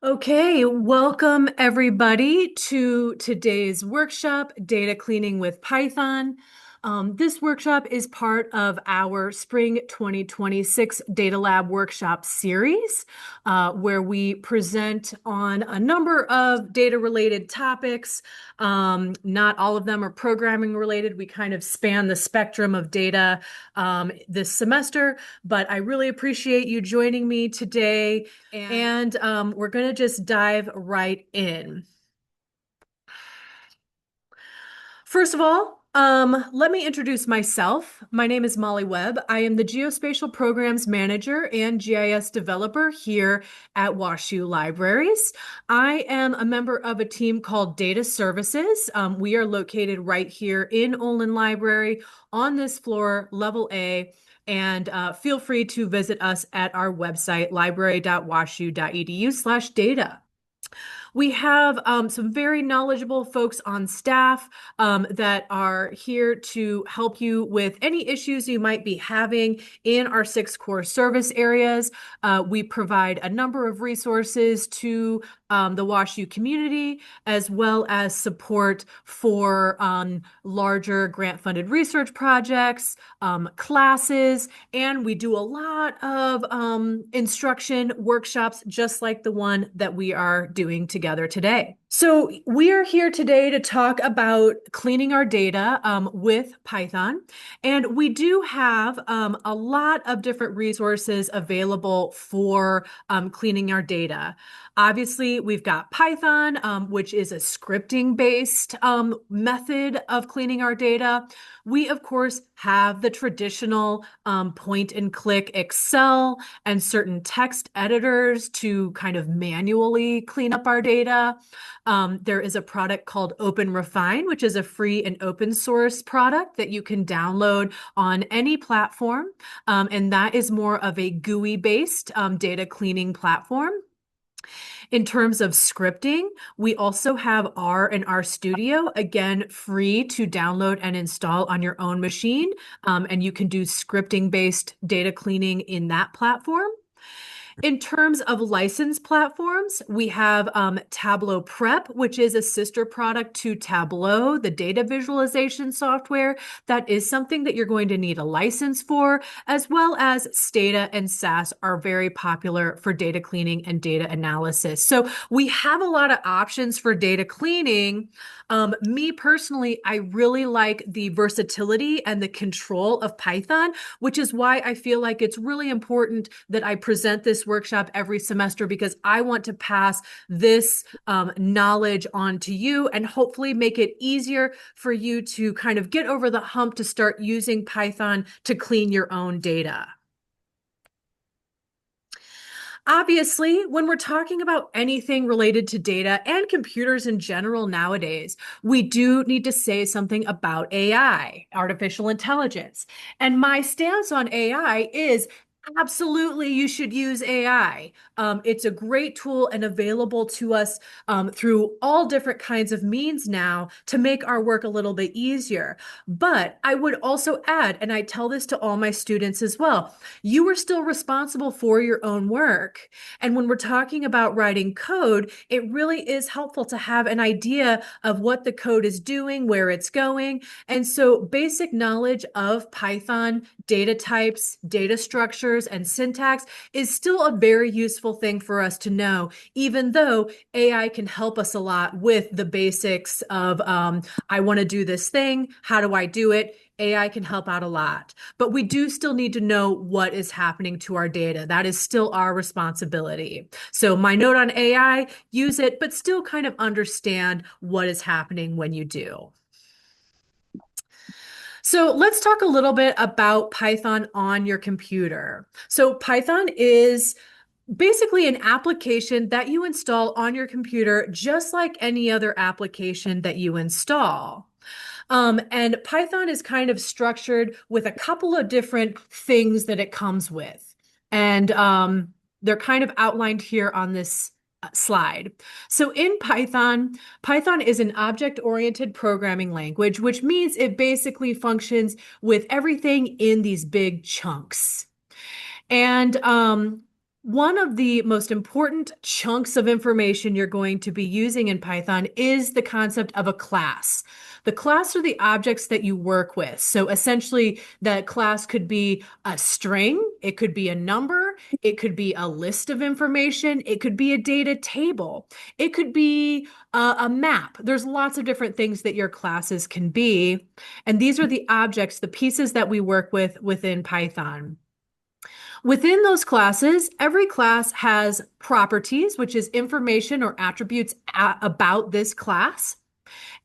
Okay, welcome everybody to today's workshop, Data Cleaning with Python. This workshop is part of our Spring 2026 Data Lab Workshop series, where we present on a number of data-related topics. Not all of them are programming related. We kind of span the spectrum of data this semester, but I really appreciate you joining me today. And we're going to just dive right in. First of all, let me introduce myself. My name is Molly Webb. I am the Geospatial Programs Manager and GIS Developer here at WashU Libraries. I am a member of a team called Data Services. We are located right here in Olin Library on this floor, level A. And feel free to visit us at our website, library.washu.edu/data. We have some very knowledgeable folks on staff that are here to help you with any issues you might be having in our 6 core service areas. We provide a number of resources to the WashU community, as well as support for larger grant-funded research projects, classes, and we do a lot of instruction workshops just like the one that we are doing together today. So we are here today to talk about cleaning our data with Python, and we do have a lot of different resources available for cleaning our data. Obviously, we've got Python, which is a scripting-based method of cleaning our data. We, of course, have the traditional point-and-click Excel and certain text editors to kind of manually clean up our data. There is a product called OpenRefine, which is a free and open source product that you can download on any platform. And that is more of a GUI-based data cleaning platform. In terms of scripting, we also have R and RStudio, again, free to download and install on your own machine. And you can do scripting-based data cleaning in that platform. In terms of licensed platforms, we have Tableau Prep, which is a sister product to Tableau, the data visualization software. That is something that you're going to need a license for, as well as Stata and SAS are very popular for data cleaning and data analysis. So we have a lot of options for data cleaning. Me personally, I really like the versatility and the control of Python, which is why I feel like it's really important that I present this workshop every semester, because I want to pass this knowledge on to you and hopefully make it easier for you to kind of get over the hump to start using Python to clean your own data. Obviously, when we're talking about anything related to data and computers in general nowadays, we do need to say something about AI, artificial intelligence. And my stance on AI is absolutely you should use AI. It's a great tool and available to us through all different kinds of means now to make our work a little bit easier. But I would also add, and I tell this to all my students as well, you are still responsible for your own work. And when we're talking about writing code, it really is helpful to have an idea of what the code is doing, where it's going. And so basic knowledge of Python, data types, data structures, and syntax is still a very useful thing for us to know, even though AI can help us a lot with the basics of, I want to do this thing, how do I do it? AI can help out a lot, but we do still need to know what is happening to our data. That is still our responsibility. So my note on AI, use it, but still kind of understand what is happening when you do. So let's talk a little bit about Python on your computer. So Python is basically an application that you install on your computer, just like any other application that you install. And Python is kind of structured with a couple of different things that it comes with. And they're kind of outlined here on this slide. So in Python, Python is an object-oriented programming language, which means it basically functions with everything in these big chunks. And One of the most important chunks of information you're going to be using in Python is the concept of a class. The class are the objects that you work with. So essentially, that class could be a string, it could be a number, it could be a list of information, it could be a data table, it could be a map. There's lots of different things that your classes can be. And these are the objects, the pieces that we work with within Python. Within those classes, every class has properties, which is information or attributes about this class.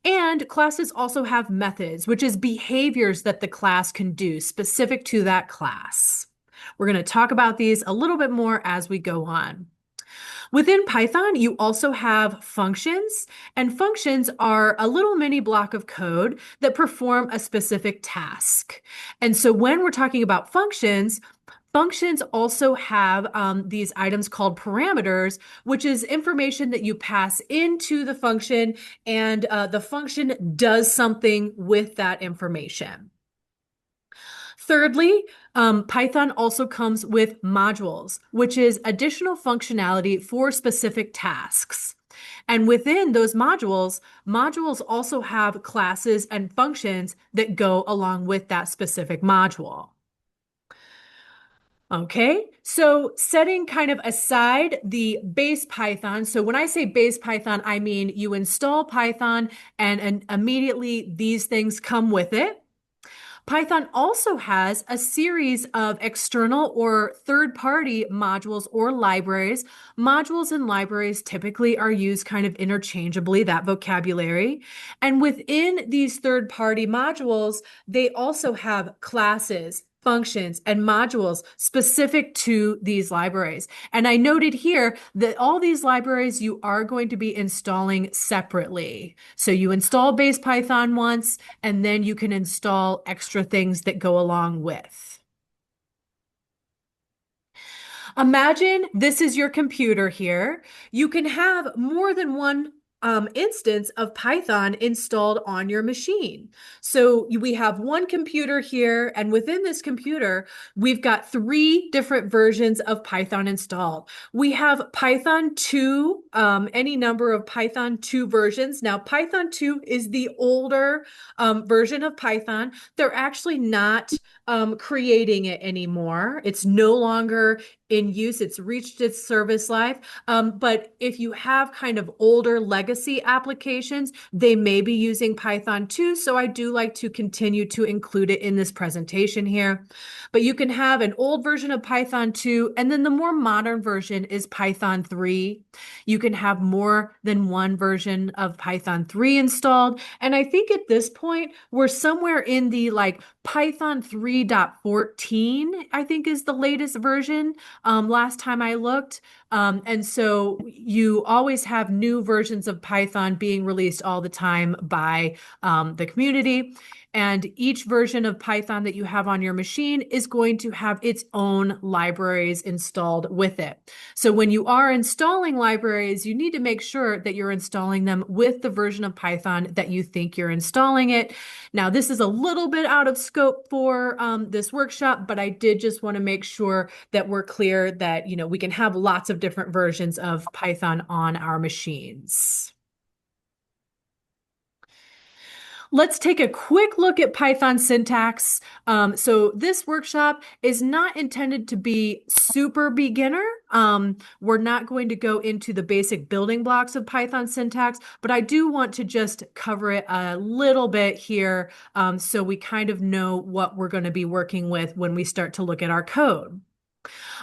And classes also have methods, which is behaviors that the class can do specific to that class. We're going to talk about these a little bit more as we go on. Within Python, you also have functions, and functions are a little mini block of code that perform a specific task. And so when we're talking about functions, functions also have these items called parameters, which is information that you pass into the function, and the function does something with that information. Thirdly, Python also comes with modules, which is additional functionality for specific tasks. And within those modules, modules also have classes and functions that go along with that specific module. Okay, so setting kind of aside the base Python. So when I say base Python, I mean you install Python and immediately these things come with it. Python also has a series of external or third-party modules or libraries. Modules and libraries typically are used kind of interchangeably, that vocabulary. And within these third-party modules, they also have classes, functions, and modules specific to these libraries. And I noted here that all these libraries you are going to be installing separately. So you install base Python once, and then you can install extra things that go along with. Imagine this is your computer here. You can have more than one instance of Python installed on your machine. So we have one computer here, and within this computer, we've got 3 different versions of Python installed. We have Python 2, any number of Python 2 versions. Now, Python 2 is the older version of Python. They're actually not creating it anymore. It's no longer in use. It's reached its service life. But if you have kind of older legacy applications, they may be using Python 2. So I do like to continue to include it in this presentation here. But you can have an old version of Python 2, and then the more modern version is Python 3. You can have more than one version of Python 3 installed. And I think at this point, we're somewhere in the like Python 3.14, I think is the latest version. Last time I looked. And so you always have new versions of Python being released all the time by the community. And each version of Python that you have on your machine is going to have its own libraries installed with it. So when you are installing libraries, you need to make sure that you're installing them with the version of Python that you think you're installing it. Now, this is a little bit out of scope for this workshop, but I did just want to make sure that we're clear that, you know, we can have lots of different versions of Python on our machines. Let's take a quick look at Python syntax. So this workshop is not intended to be super beginner. We're not going to go into the basic building blocks of Python syntax, but I do want to just cover it a little bit here so we kind of know what we're going to be working with when we start to look at our code.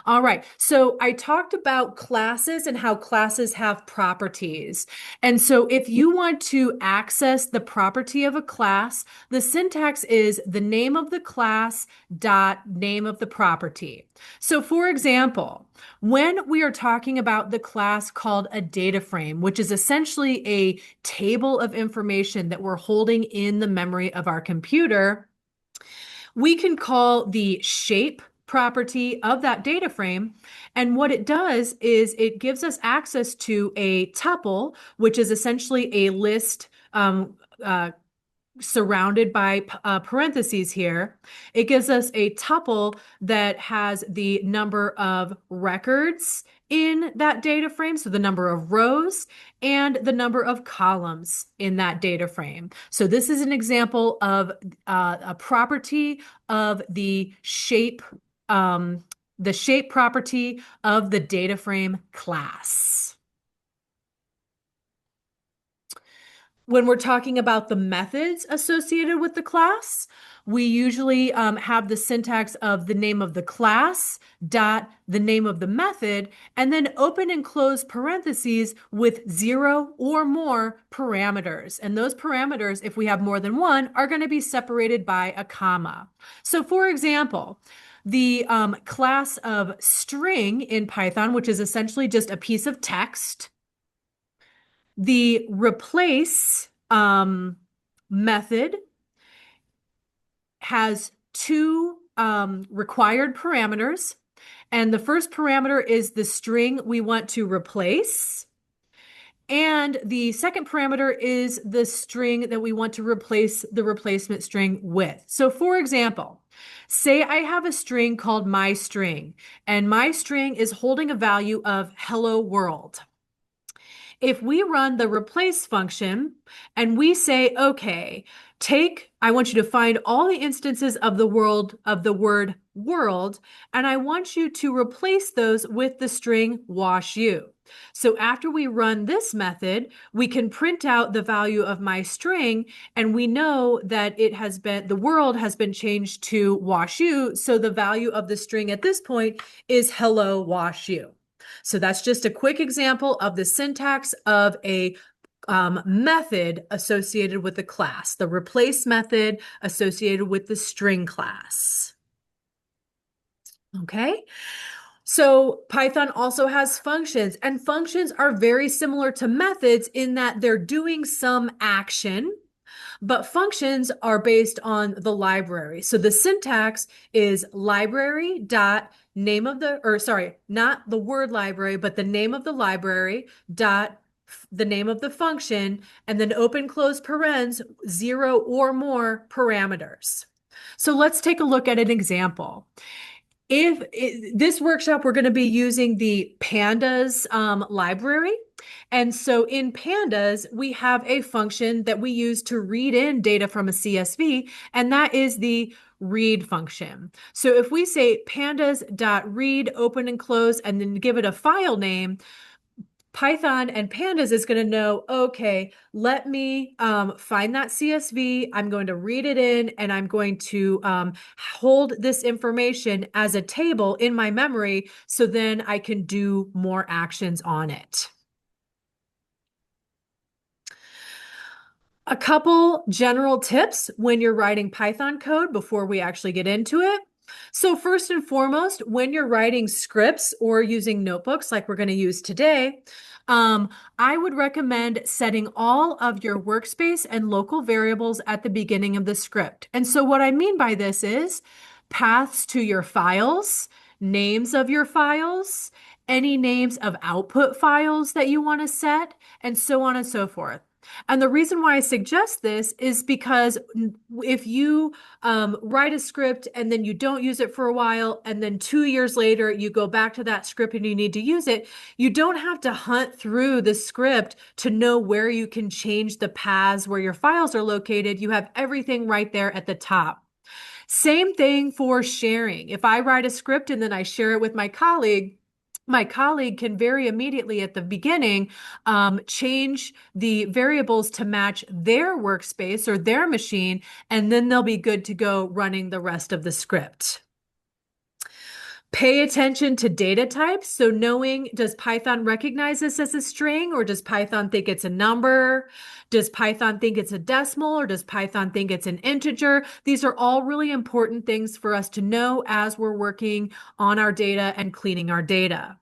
All right, so I talked about classes and how classes have properties. And so if you want to access the property of a class, the syntax is the name of the class dot name of the property. So for example, when we are talking about the class called a data frame, which is essentially a table of information that we're holding in the memory of our computer, we can call the shape property of that data frame. And what it does is it gives us access to a tuple, which is essentially a list surrounded by parentheses here, it gives us a tuple that has the number of records in that data frame, so the number of rows and the number of columns in that data frame. So this is an example of a property of the shape property of the data frame class. When we're talking about the methods associated with the class, we usually have the syntax of the name of the class dot the name of the method, and then open and close parentheses with 0 or more parameters. And those parameters, if we have more than one, are going to be separated by a comma. So for example, the class of string in Python, which is essentially just a piece of text, the replace method has two required parameters. And the first parameter is the string we want to replace. And the second parameter is the string that we want to replace the replacement string with. So for example, say I have a string called my string, and my string is holding a value of hello world. If we run the replace function and we say, okay, I want you to find all the instances of the word world, and I want you to replace those with the string wash you. So after we run this method, we can print out the value of my string, and we know that the world has been changed to wash you. So the value of the string at this point is hello wash you. So that's just a quick example of the syntax of a method associated with the class, the replace method associated with the string class. Okay. So Python also has functions, and functions are very similar to methods in that they're doing some action, but functions are based on the library. So the syntax is library dot name of the, or sorry, not the word library, but the name of the library dot the name of the function, and then open close parens, 0 or more parameters. So let's take a look at an example. This workshop, we're going to be using the pandas library. And so in pandas, we have a function that we use to read in data from a CSV, and that is the read function. So if we say pandas.read, open and close, and then give it a file name, Python and Pandas is going to know, okay, let me find that CSV. I'm going to read it in, and I'm going to hold this information as a table in my memory, so then I can do more actions on it. A couple general tips when you're writing Python code before we actually get into it. So first and foremost, when you're writing scripts or using notebooks like we're going to use today, I would recommend setting all of your workspace and local variables at the beginning of the script. And so what I mean by this is paths to your files, names of your files, any names of output files that you want to set, and so on and so forth. And the reason why I suggest this is because if you write a script and then you don't use it for a while, and then 2 years later you go back to that script and you need to use it, you don't have to hunt through the script to know where you can change the paths where your files are located. You have everything right there at the top. Same thing for sharing. If I write a script and then I share it with my colleague can very immediately at the beginning change the variables to match their workspace or their machine, and then they'll be good to go running the rest of the script. Pay attention to data types. So knowing, does Python recognize this as a string, or does Python think it's a number? Does Python think it's a decimal, or does Python think it's an integer? These are all really important things for us to know as we're working on our data and cleaning our data.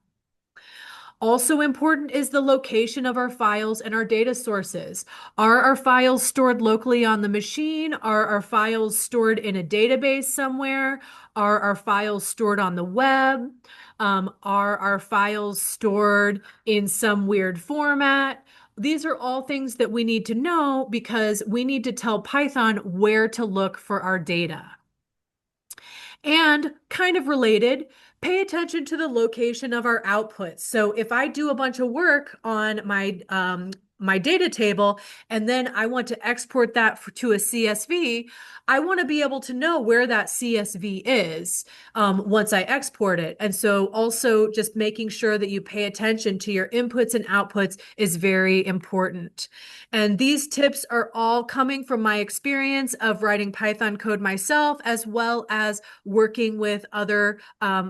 Also important is the location of our files and our data sources. Are our files stored locally on the machine? Are our files stored in a database somewhere? Are our files stored on the web? Are our files stored in some weird format? these are all things that we need to know because we need to tell Python where to look for our data. And kind of related, pay attention to the location of our outputs. So if I do a bunch of work on my data table, and then I want to export that to a CSV, I want to be able to know where that CSV is once I export it. And so also just making sure that you pay attention to your inputs and outputs is very important. And these tips are all coming from my experience of writing Python code myself, as well as working with other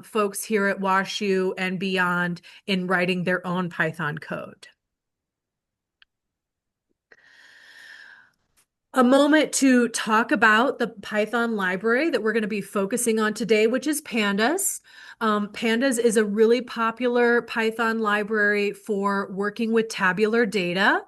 folks here at WashU and beyond in writing their own Python code. A moment to talk about the Python library that we're going to be focusing on today, which is Pandas. Pandas is a really popular Python library for working with tabular data.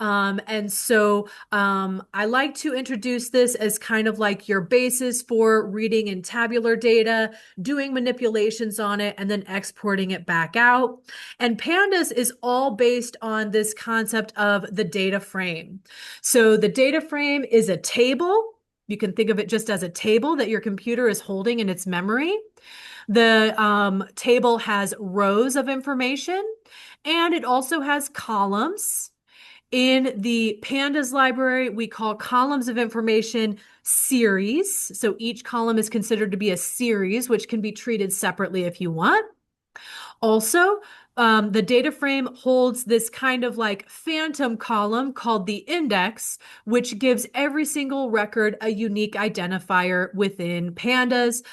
And so I like to introduce this as kind of like your basis for reading in tabular data, doing manipulations on it, and then exporting it back out. And Pandas is all based on this concept of the data frame. So the data frame is a table. You can think of it just as a table that your computer is holding in its memory. The table has rows of information, and it also has columns. In the Pandas library, we call columns of information series. So each column is considered to be a series, which can be treated separately if you want. Also, the data frame holds this kind of like phantom column called the index, which gives every single record a unique identifier within Pandas.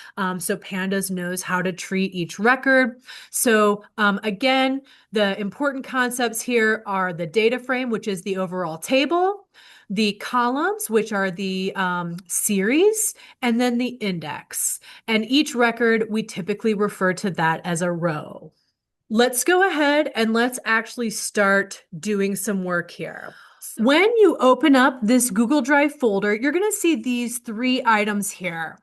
So Pandas knows how to treat each record. So again, the important concepts here are the data frame, which is the overall table, the columns, which are the series, and then the index. And each record, we typically refer to that as a row. Let's go ahead and let's actually start doing some work here. When you open up this Google Drive folder, you're going to see these three items here.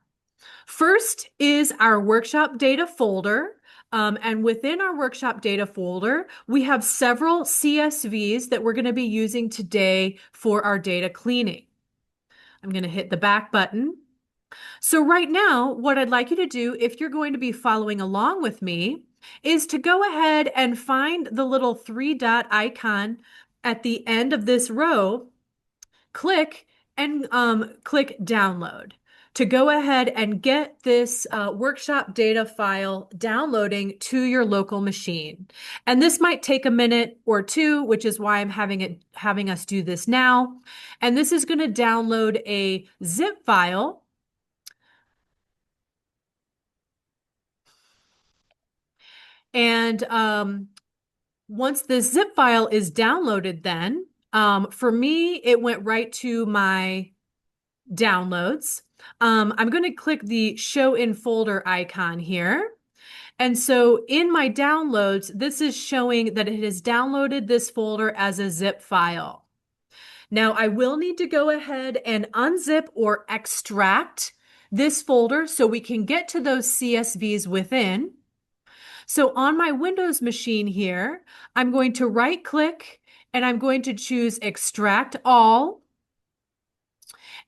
First is our workshop data folder. And within our workshop data folder, we have several CSVs that we're going to be using today for our data cleaning. I'm going to hit the back button. So right now, what I'd like you to do, if you're going to be following along with me, is to go ahead and find the little three-dot icon at the end of this row, click and click download to go ahead and get this workshop data file downloading to your local machine. And this might take a minute or two, which is why I'm having us do this now. And this is going to download a zip file. And once the zip file is downloaded, then for me, it went right to my downloads. I'm going to click the show in folder icon here. And so in my downloads, this is showing that it has downloaded this folder as a zip file. Now I will need to go ahead and unzip or extract this folder so we can get to those CSVs within. So on my Windows machine here, I'm going to right click and I'm going to choose extract all.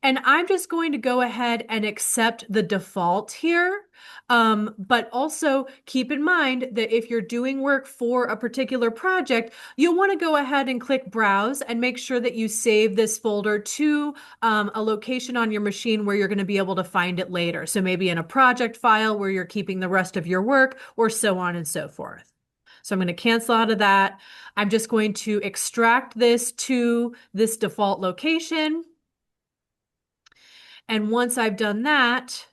And I'm just going to go ahead and accept the default here. But also keep in mind that if you're doing work for a particular project, you'll want to go ahead and click browse and make sure that you save this folder to a location on your machine where you're going to be able to find it later. So maybe in a project file where you're keeping the rest of your work, or so on and so forth. So I'm going to cancel out of that. I'm just going to extract this to this default location. And once I've done that,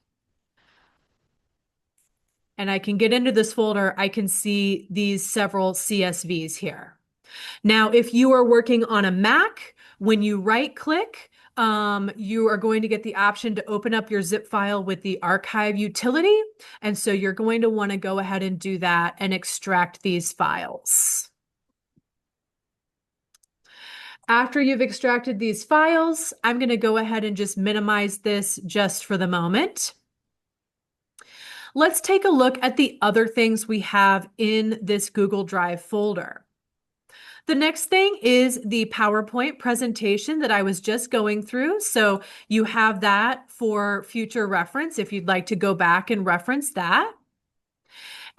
and I can get into this folder, I can see these several CSVs here. Now, if you are working on a Mac, when you right click, you are going to get the option to open up your zip file with the archive utility. And so you're going to want to go ahead and do that and extract these files. After you've extracted these files, I'm going to go ahead and just minimize this just for the moment. Let's take a look at the other things we have in this Google Drive folder. The next thing is the PowerPoint presentation that I was just going through. So you have that for future reference if you'd like to go back and reference that.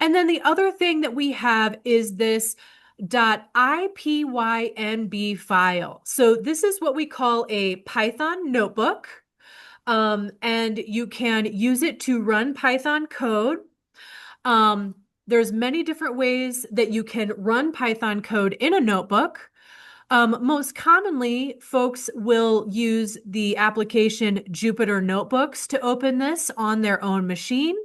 And then the other thing that we have is this .ipynb file. So this is what we call a Python notebook, and you can use it to run Python code. There's many different ways that you can run Python code in a notebook. Most commonly, folks will use the application Jupyter Notebooks to open this on their own machine.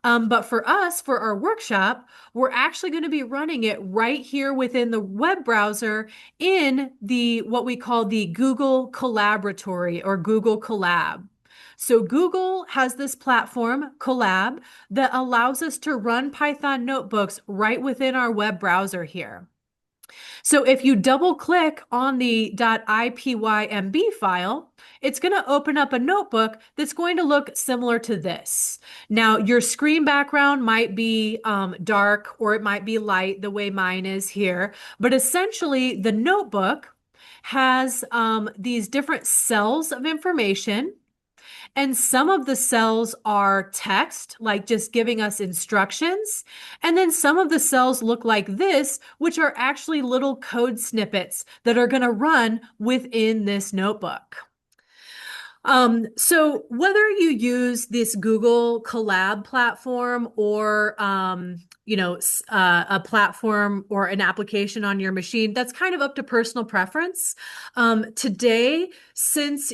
But for us, for our workshop, we're actually going to be running it right here within the web browser in the what we call the Google Collaboratory or Google Colab. So Google has this platform, Colab, that allows us to run Python notebooks right within our web browser here. So if you double click on the .ipynb file, it's going to open up a notebook that's going to look similar to this. Now, your screen background might be dark or it might be light the way mine is here, but essentially the notebook has these different cells of information. And some of the cells are text, like just giving us instructions. And then some of the cells look like this, which are actually little code snippets that are going to run within this notebook. So whether you use this Google Colab platform or, a platform or an application on your machine, that's kind of up to personal preference. Today, since,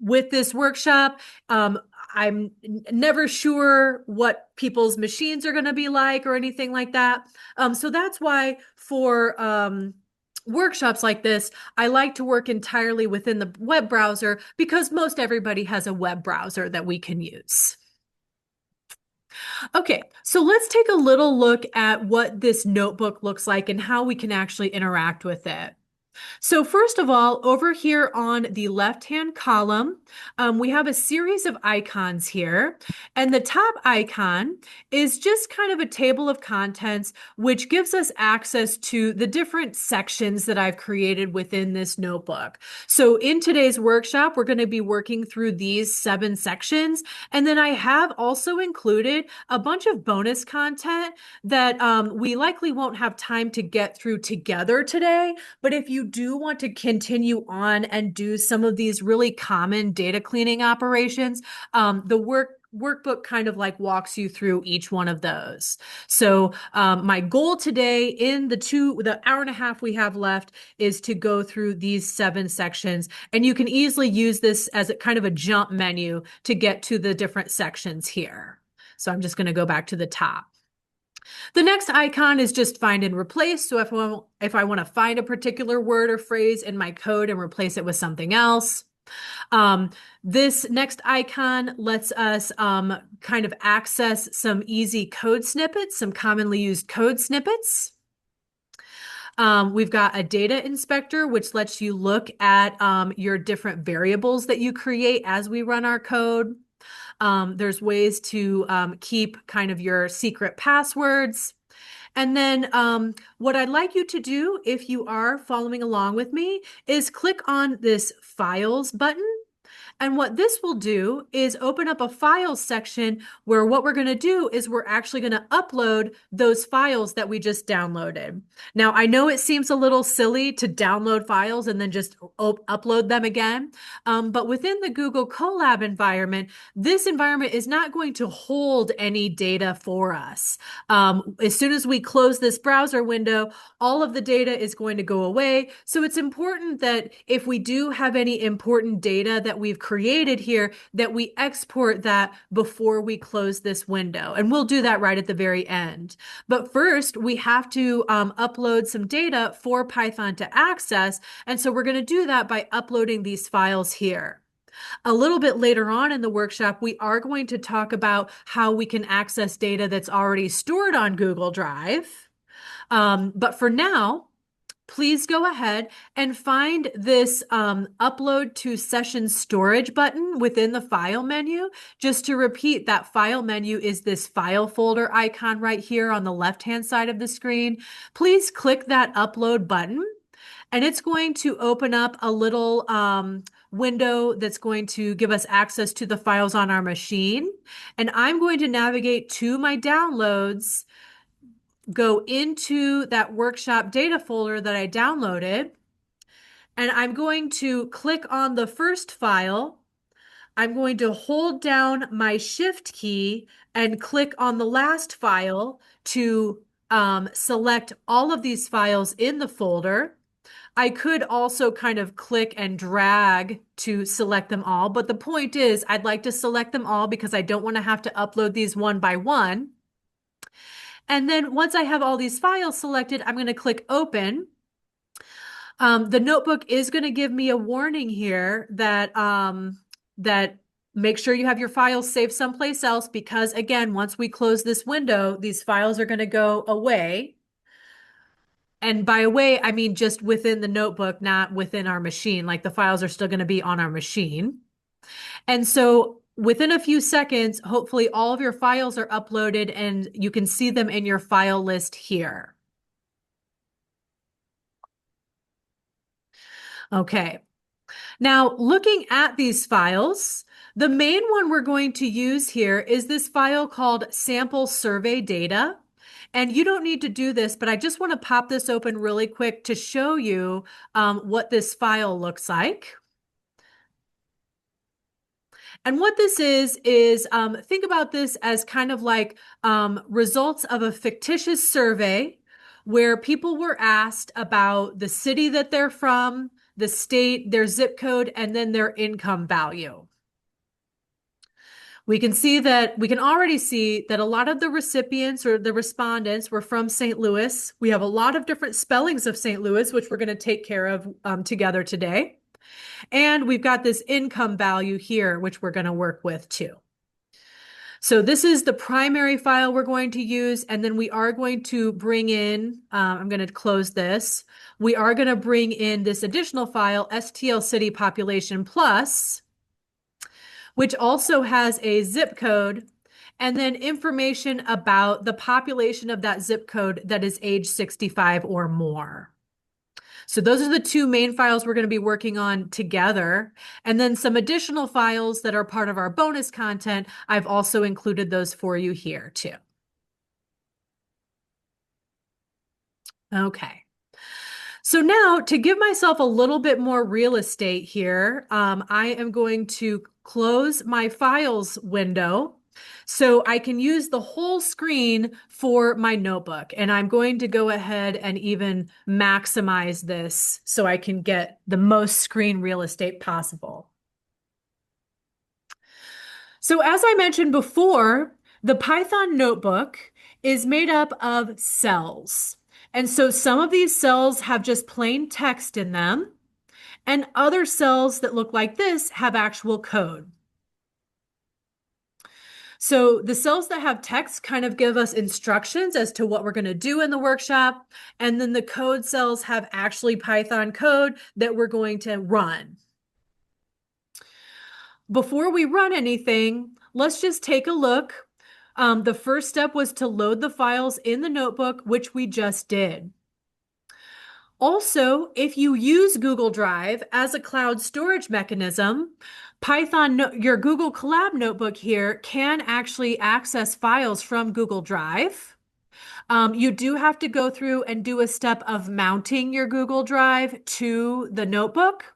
with this workshop, I'm never sure what people's machines are going to be like or anything like that. So that's why for workshops like this, I like to work entirely within the web browser because most everybody has a web browser that we can use. Okay, so let's take a little look at what this notebook looks like and how we can actually interact with it. So first of all, over here on the left-hand column, we have a series of icons here. And the top icon is just kind of a table of contents, which gives us access to the different sections that I've created within this notebook. So in today's workshop, we're going to be working through these 7 sections. And then I have also included a bunch of bonus content that we likely won't have time to get through together today. But if you do want to continue on and do some of these really common data cleaning operations, the workbook kind of like walks you through each one of those. So my goal today in the hour and a half we have left is to go through these 7 sections, and you can easily use this as a kind of a jump menu to get to the different sections here. So I'm just going to go back to the top. The next icon is just find and replace. So if I want to find a particular word or phrase in my code and replace it with something else. This next icon lets us kind of access some easy code snippets, some commonly used code snippets. We've got a data inspector, which lets you look at your different variables that you create as we run our code. There's ways to keep kind of your secret passwords. And then what I'd like you to do, if you are following along with me, is click on this Files button. And what this will do is open up a files section where what we're going to do is we're actually going to upload those files that we just downloaded. Now, I know it seems a little silly to download files and then just upload them again, but within the Google Colab environment, this environment is not going to hold any data for us. As soon as we close this browser window, all of the data is going to go away. So it's important that if we do have any important data that we've created here, that we export that before we close this window. And we'll do that right at the very end. But first, we have to upload some data for Python to access. And so we're going to do that by uploading these files here. A little bit later on in the workshop, we are going to talk about how we can access data that's already stored on Google Drive. But for now, please go ahead and find this upload to session storage button within the file menu. Just to repeat, that file menu is this file folder icon right here on the left-hand side of the screen. Please click that upload button, and it's going to open up a little window that's going to give us access to the files on our machine. And I'm going to navigate to my downloads, go into that workshop data folder that I downloaded, and I'm going to click on the first file. I'm going to hold down my shift key and click on the last file to select all of these files in the folder. I could also kind of click and drag to select them all, but the point is I'd like to select them all because I don't want to have to upload these one by one. And then once I have all these files selected, I'm going to click open. The notebook is going to give me a warning here that make sure you have your files saved someplace else, because again, once we close this window, these files are going to go away. And by away, I mean just within the notebook, not within our machine. Like the files are still going to be on our machine. And so within a few seconds, hopefully all of your files are uploaded and you can see them in your file list here. Okay. Now, looking at these files, the main one we're going to use here is this file called sample survey data. And you don't need to do this, but I just want to pop this open really quick to show you what this file looks like. And what this is think about this as kind of like results of a fictitious survey where people were asked about the city that they're from, the state, their zip code, and then their income value. We can already see that a lot of the recipients or the respondents were from St. Louis. We have a lot of different spellings of St. Louis, which we're going to take care of together today. And we've got this income value here, which we're going to work with too. So this is the primary file we're going to use. And then we are going to bring in, I'm going to close this. We are going to bring in this additional file, STL City Population Plus, which also has a zip code and then information about the population of that zip code that is age 65 or more. So those are the two main files we're going to be working on together. And then some additional files that are part of our bonus content, I've also included those for you here too. Okay. So now to give myself a little bit more real estate here, I am going to close my files window so I can use the whole screen for my notebook. And I'm going to go ahead and even maximize this so I can get the most screen real estate possible. So as I mentioned before, the Python notebook is made up of cells. And so some of these cells have just plain text in them, and other cells that look like this have actual code. So the cells that have text kind of give us instructions as to what we're going to do in the workshop. And then the code cells have actually Python code that we're going to run. Before we run anything, let's just take a look. The first step was to load the files in the notebook, which we just did. Also, if you use Google Drive as a cloud storage mechanism, your Google Colab notebook here can actually access files from Google Drive. You do have to go through and do a step of mounting your Google Drive to the notebook.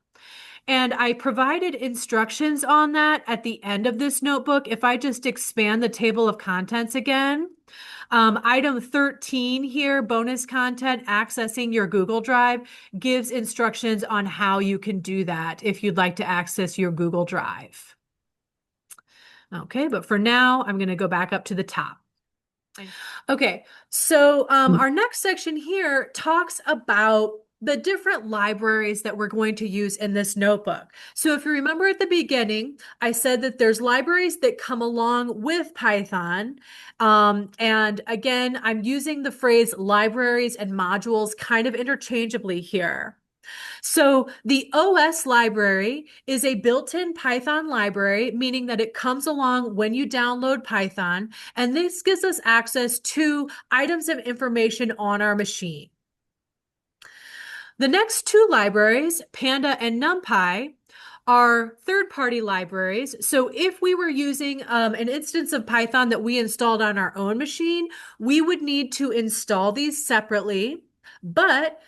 And I provided instructions on that at the end of this notebook. If I just expand the table of contents again, item 13 here, bonus content, accessing your Google Drive, gives instructions on how you can do that if you'd like to access your Google Drive. Okay, but for now, I'm going to go back up to the top. Okay, so our next section here talks about the different libraries that we're going to use in this notebook. So if you remember at the beginning, I said that there's libraries that come along with Python. And again, I'm using the phrase libraries and modules kind of interchangeably here. So the OS library is a built-in Python library, meaning that it comes along when you download Python, and this gives us access to items of information on our machine. The next two libraries, Panda and NumPy, are third-party libraries. So if we were using an instance of Python that we installed on our own machine, we would need to install these separately. But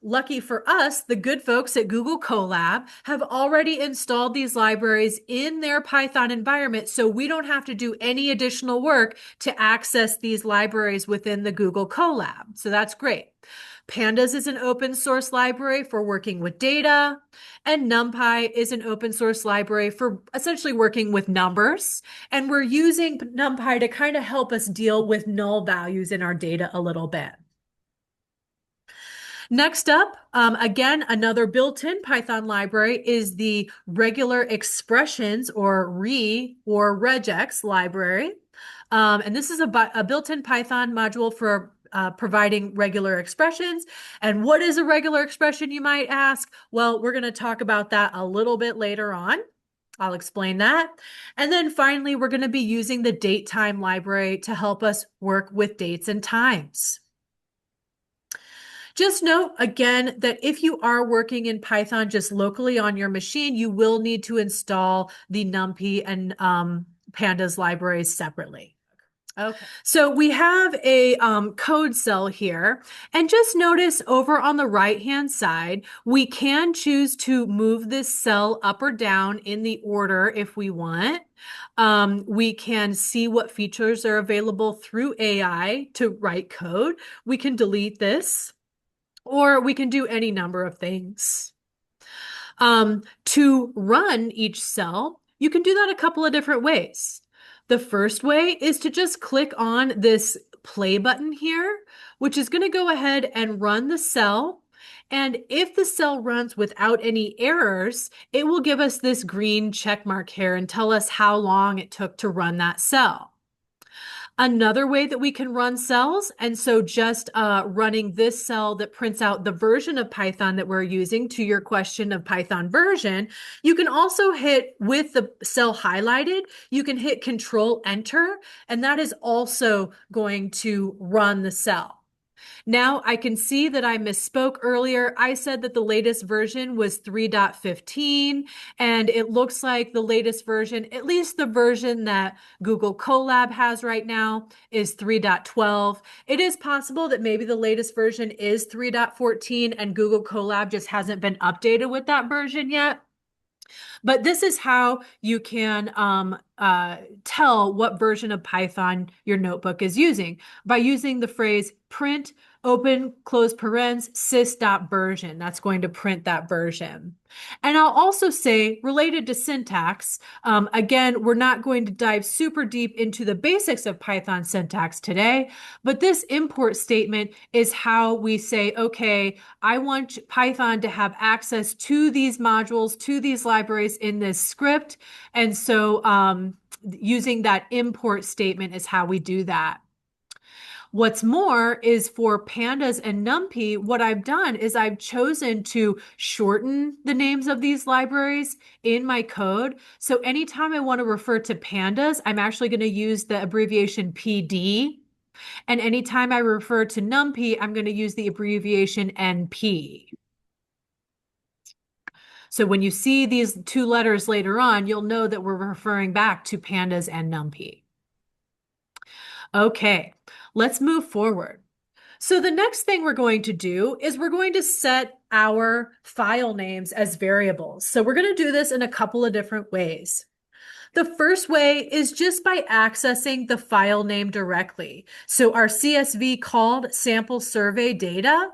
lucky for us, the good folks at Google Colab have already installed these libraries in their Python environment, so we don't have to do any additional work to access these libraries within the Google Colab. So that's great. Pandas is an open source library for working with data, and NumPy is an open source library for essentially working with numbers. And we're using NumPy to kind of help us deal with null values in our data a little bit. Next up, again, another built-in Python library is the regular expressions or regex library. And this is a built-in Python module for providing regular expressions. And what is a regular expression, you might ask? Well, we're going to talk about that a little bit later on. I'll explain that. And then finally, we're going to be using the datetime library to help us work with dates and times. Just note again that if you are working in Python just locally on your machine, you will need to install the NumPy and Pandas libraries separately. Okay. So we have a code cell here, and just notice over on the right-hand side, we can choose to move this cell up or down in the order if we want. We can see what features are available through AI to write code. We can delete this, or we can do any number of things. To run each cell, you can do that a couple of different ways. The first way is to just click on this play button here, which is going to go ahead and run the cell. And if the cell runs without any errors, it will give us this green check mark here and tell us how long it took to run that cell. Another way that we can run cells, and so just running this cell that prints out the version of Python that we're using to your question of Python version, you can also hit with the cell highlighted, you can hit Control Enter, and that is also going to run the cell. Now I can see that I misspoke earlier. I said that the latest version was 3.15, and it looks like the latest version, at least the version that Google Colab has right now, is 3.12. It is possible that maybe the latest version is 3.14 and Google Colab just hasn't been updated with that version yet. But this is how you can tell what version of Python your notebook is using by using the phrase print open close parens sys.version. That's going to print that version. And I'll also say, related to syntax, again, we're not going to dive super deep into the basics of Python syntax today, but this import statement is how we say, okay, I want Python to have access to these modules, to these libraries in this script. And so using that import statement is how we do that. What's more is for Pandas and NumPy, what I've done is I've chosen to shorten the names of these libraries in my code. So anytime I want to refer to Pandas, I'm actually going to use the abbreviation PD. And anytime I refer to NumPy, I'm going to use the abbreviation NP. So when you see these two letters later on, you'll know that we're referring back to Pandas and NumPy. Okay, let's move forward. So the next thing we're going to do is we're going to set our file names as variables. So we're going to do this in a couple of different ways. The first way is just by accessing the file name directly. So our CSV called sample survey data,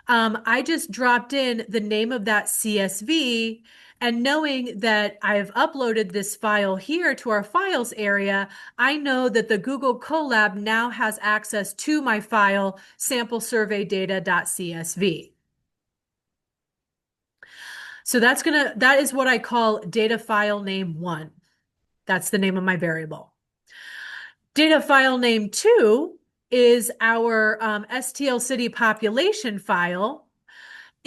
I just dropped in the name of that CSV, and knowing that I've uploaded this file here to our files area, I know that the Google Colab now has access to my file samplesurveydata.csv. So that is what I call data file name 1. That's the name of my variable. Data file name 2 is our STL city population file.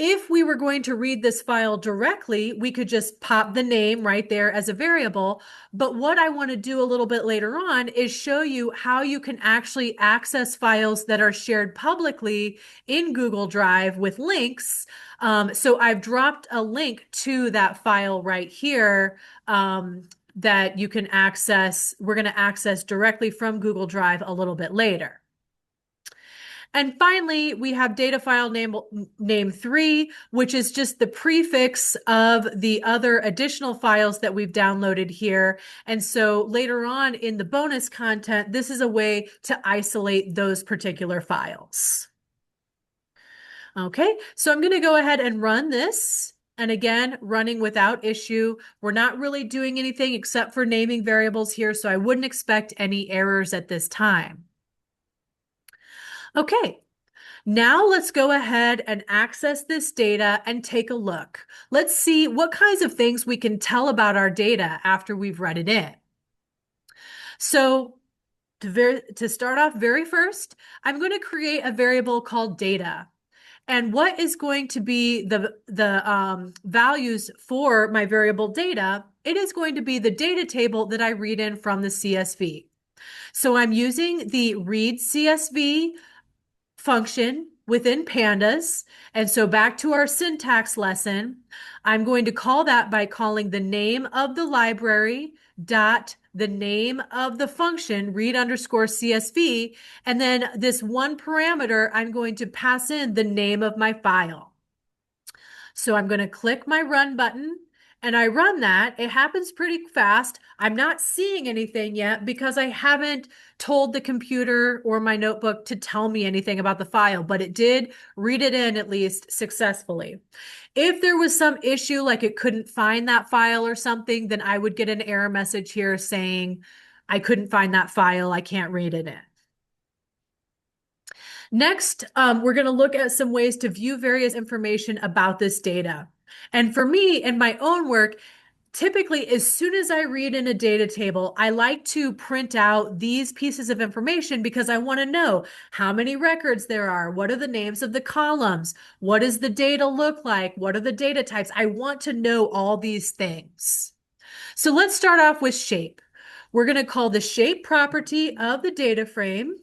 If we were going to read this file directly, we could just pop the name right there as a variable. But what I want to do a little bit later on is show you how you can actually access files that are shared publicly in Google Drive with links. So I've dropped a link to that file right here that you can access. We're going to access directly from Google Drive a little bit later. And finally, we have data file name 3, which is just the prefix of the other additional files that we've downloaded here. And so later on in the bonus content, this is a way to isolate those particular files. Okay, so I'm going to go ahead and run this. And again, running without issue. We're not really doing anything except for naming variables here, so I wouldn't expect any errors at this time. Okay, now let's go ahead and access this data and take a look. Let's see what kinds of things we can tell about our data after we've read it in. So to start off very first, I'm going to create a variable called data. And what is going to be the values for my variable data? It is going to be the data table that I read in from the CSV. So I'm using the read CSV function within pandas. And so back to our syntax lesson, I'm going to call that by calling the name of the library dot the name of the function read underscore CSV. And then this one parameter, I'm going to pass in the name of my file. So I'm going to click my run button and I run that. It happens pretty fast. I'm not seeing anything yet because I haven't told the computer or my notebook to tell me anything about the file, but it did read it in at least successfully. If there was some issue, like it couldn't find that file or something, then I would get an error message here saying, I couldn't find that file, I can't read it in. Next, we're going to look at some ways to view various information about this data. And for me, in my own work, typically, as soon as I read in a data table, I like to print out these pieces of information because I want to know how many records there are, what are the names of the columns, what does the data look like, what are the data types. I want to know all these things. So let's start off with shape. We're going to call the shape property of the data frame.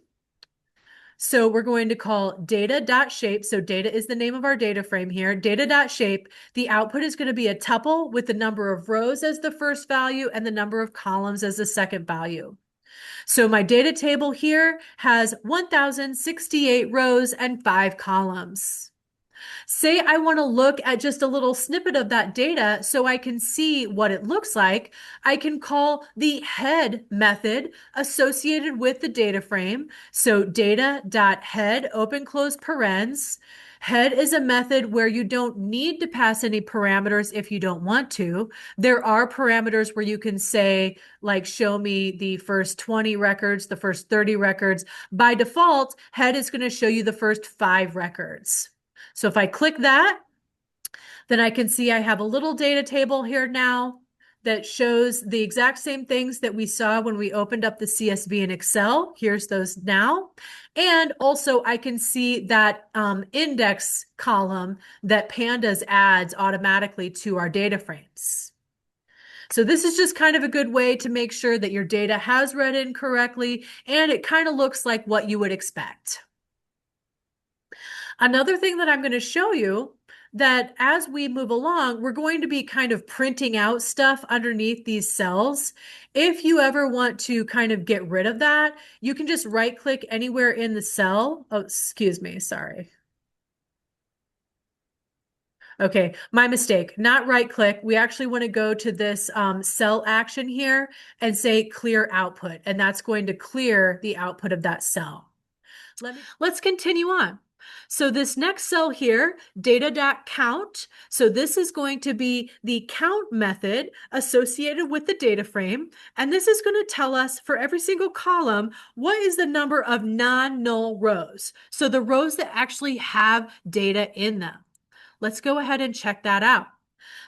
So we're going to call data.shape. So data is the name of our data frame here. Data.shape. The output is going to be a tuple with the number of rows as the first value and the number of columns as the second value. So my data table here has 1,068 rows and 5 columns. Say I want to look at just a little snippet of that data so I can see what it looks like. I can call the head method associated with the data frame. So data.head, open close parens. Head is a method where you don't need to pass any parameters if you don't want to. There are parameters where you can say, like, show me the first 20 records, the first 30 records. By default, head is going to show you the first 5 records. So if I click that, then I can see I have a little data table here now that shows the exact same things that we saw when we opened up the CSV in Excel. Here's those now. And also I can see that index column that Pandas adds automatically to our data frames. So this is just kind of a good way to make sure that your data has read in correctly and it kind of looks like what you would expect. Another thing that I'm going to show you that as we move along, we're going to be kind of printing out stuff underneath these cells. If you ever want to kind of get rid of that, you can just right click anywhere in the cell. Oh, excuse me, sorry. Okay, my mistake, not right click. We actually want to go to this cell action here and say clear output, and that's going to clear the output of that cell. Let's continue on. So this next cell here, data.count. So this is going to be the count method associated with the data frame. And this is going to tell us for every single column, what is the number of non-null rows? So the rows that actually have data in them. Let's go ahead and check that out.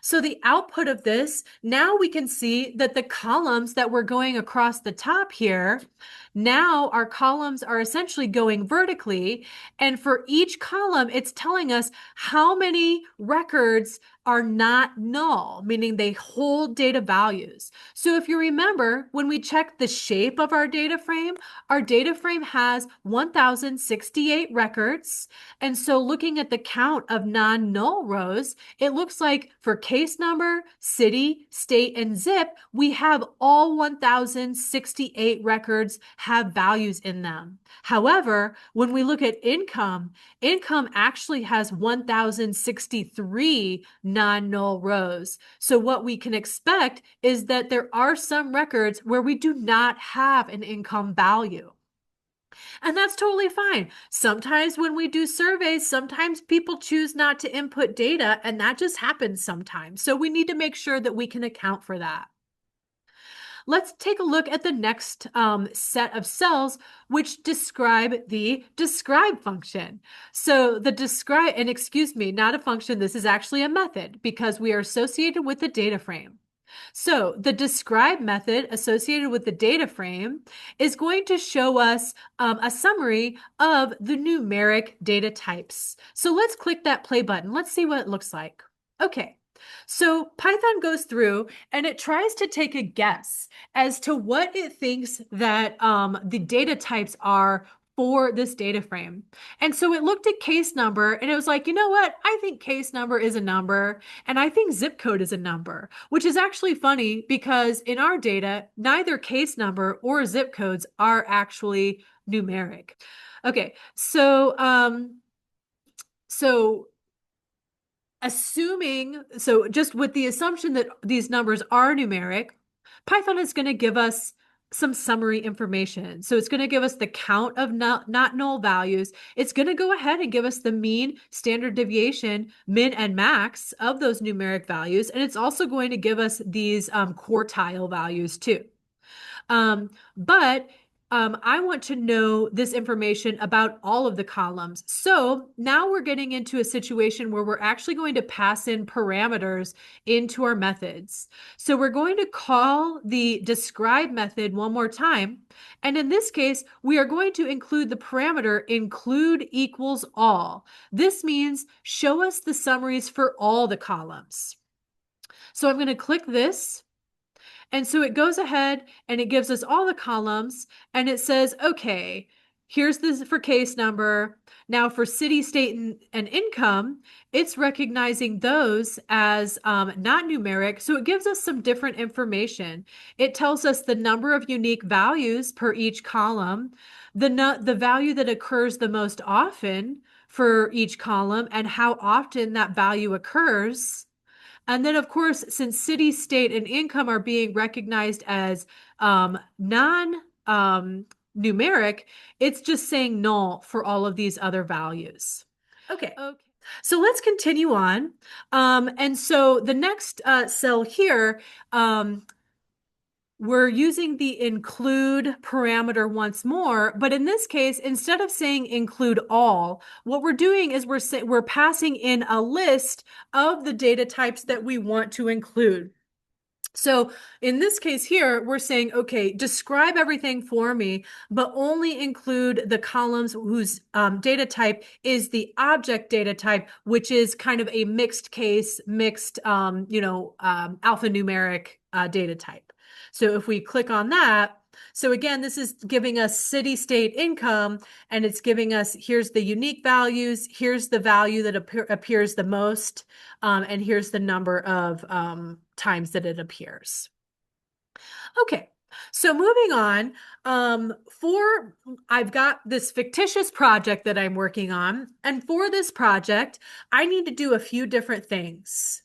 So the output of this, now we can see that the columns that we're going across the top here, now our columns are essentially going vertically. And for each column, it's telling us how many records are not null, meaning they hold data values. So if you remember, when we check the shape of our data frame has 1,068 records. And so looking at the count of non-null rows, it looks like for case number, city, state, and zip, we have all 1,068 records have values in them. However, when we look at income, income actually has 1,063 non-null rows. So what we can expect is that there are some records where we do not have an income value. And that's totally fine. Sometimes when we do surveys, sometimes people choose not to input data, and that just happens sometimes. So we need to make sure that we can account for that. Let's take a look at the next set of cells, which describe the describe function. So the describe, and excuse me, not a function, this is actually a method because we are associated with the data frame. So the describe method associated with the data frame is going to show us a summary of the numeric data types. So let's click that play button. Let's see what it looks like. Okay. So Python goes through and it tries to take a guess as to what it thinks that the data types are for this data frame. And so it looked at case number and it was like, you know what? I think case number is a number and I think zip code is a number, which is actually funny because in our data, neither case number or zip codes are actually numeric. Okay, so just with the assumption that these numbers are numeric, Python is going to give us some summary information. So it's going to give us the count of not null values. It's going to go ahead and give us the mean, standard deviation, min, and max of those numeric values. And it's also going to give us these quartile values too. But I want to know this information about all of the columns. So now we're getting into a situation where we're actually going to pass in parameters into our methods. So we're going to call the describe method one more time. And in this case, we are going to include the parameter include equals all. This means show us the summaries for all the columns. So I'm going to click this. And so it goes ahead and it gives us all the columns and it says, okay, here's this for case number. Now for city, state, and income, it's recognizing those as not numeric. So it gives us some different information. It tells us the number of unique values per each column, the value that occurs the most often for each column, and how often that value occurs. And then, of course, since city, state, and income are being recognized as non-numeric, it's just saying null for all of these other values. Okay. So let's continue on. And so the next cell here, we're using the include parameter once more, but in this case, instead of saying include all, what we're doing is we're passing in a list of the data types that we want to include. So in this case here, we're saying, okay, describe everything for me, but only include the columns whose data type is the object data type, which is kind of a mixed case, mixed, alphanumeric data type. So if we click on that, so again, this is giving us city, state, income, and it's giving us, here's the unique values, here's the value that appears the most, and here's the number of times that it appears. Okay, so moving on, I've got this fictitious project that I'm working on, and for this project, I need to do a few different things.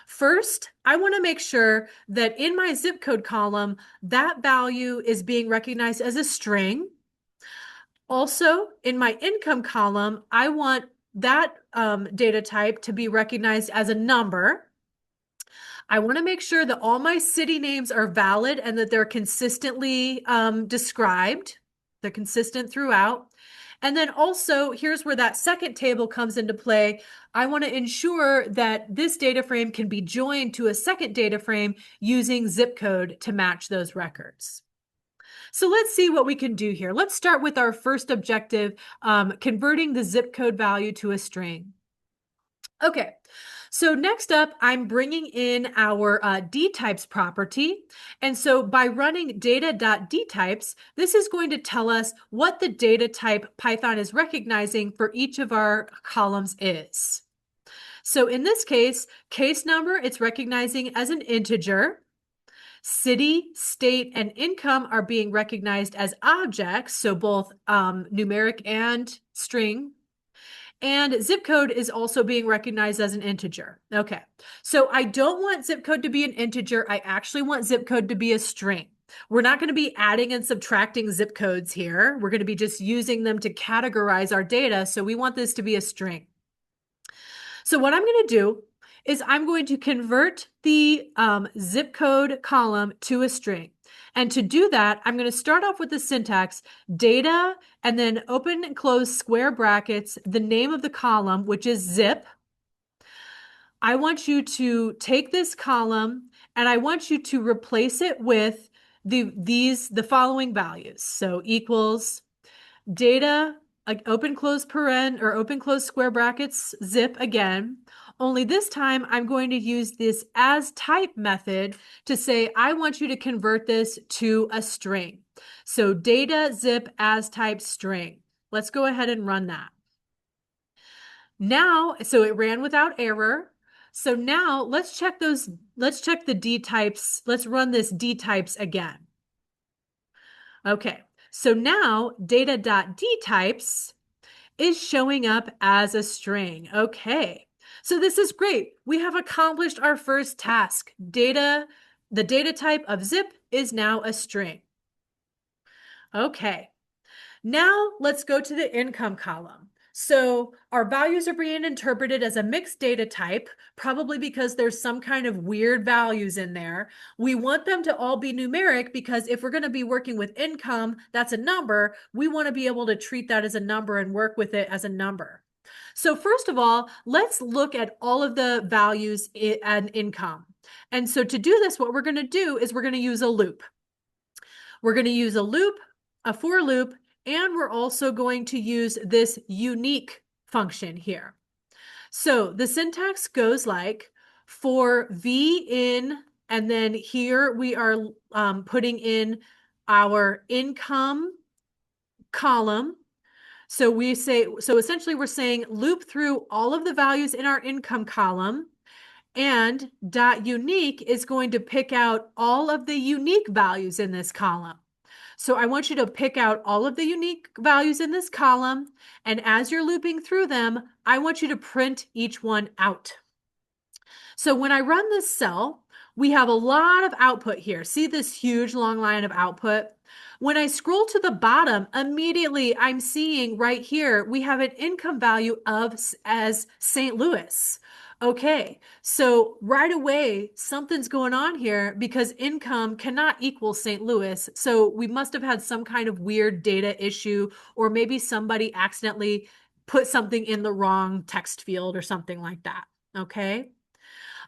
First, I want to make sure that in my zip code column, that value is being recognized as a string. Also, in my income column, I want that data type to be recognized as a number. I want to make sure that all my city names are valid and that they're consistently described. They're consistent throughout. And then also, here's where that second table comes into play. I want to ensure that this data frame can be joined to a second data frame using zip code to match those records. So let's see what we can do here. Let's start with our first objective, converting the zip code value to a string. Okay, so next up, I'm bringing in our dtypes property. And so by running data.dtypes, this is going to tell us what the data type Python is recognizing for each of our columns is. So in this case number, it's recognizing as an integer. City, state, and income are being recognized as objects, so both numeric and string. And zip code is also being recognized as an integer. Okay, so I don't want zip code to be an integer. I actually want zip code to be a string. We're not going to be adding and subtracting zip codes here. We're going to be just using them to categorize our data. So we want this to be a string. So what I'm going to do is I'm going to convert the zip code column to a string. And to do that, I'm going to start off with the syntax data and then open and close square brackets, the name of the column, which is zip. I want you to take this column and I want you to replace it with the following values. So equals data, like open close paren or open close square brackets, zip again. Only this time I'm going to use this as type method to say, I want you to convert this to a string. So data zip as type string. Let's go ahead and run that. Now, so it ran without error. So now let's check the dtypes. Let's run this dtypes again. Okay, so now data.dtypes is showing up as a string. Okay, so this is great. We have accomplished our first task. The data type of zip is now a string. Okay, now let's go to the income column. So our values are being interpreted as a mixed data type, probably because there's some kind of weird values in there. We want them to all be numeric because if we're going to be working with income, that's a number. We want to be able to treat that as a number and work with it as a number. So first of all, let's look at all of the values and income. And so to do this, what we're going to do is we're going to use a loop. We're going to use a loop, a for loop, and we're also going to use this unique function here. So the syntax goes like for v in, and then here we are putting in our income column. So essentially we're saying loop through all of the values in our income column, and dot unique is going to pick out all of the unique values in this column. So I want you to pick out all of the unique values in this column, and as you're looping through them, I want you to print each one out. So when I run this cell, we have a lot of output here. See this huge long line of output? When I scroll to the bottom, immediately I'm seeing right here, we have an income value as St. Louis. Okay, so right away, something's going on here because income cannot equal St. Louis. So we must have had some kind of weird data issue, or maybe somebody accidentally put something in the wrong text field or something like that. Okay.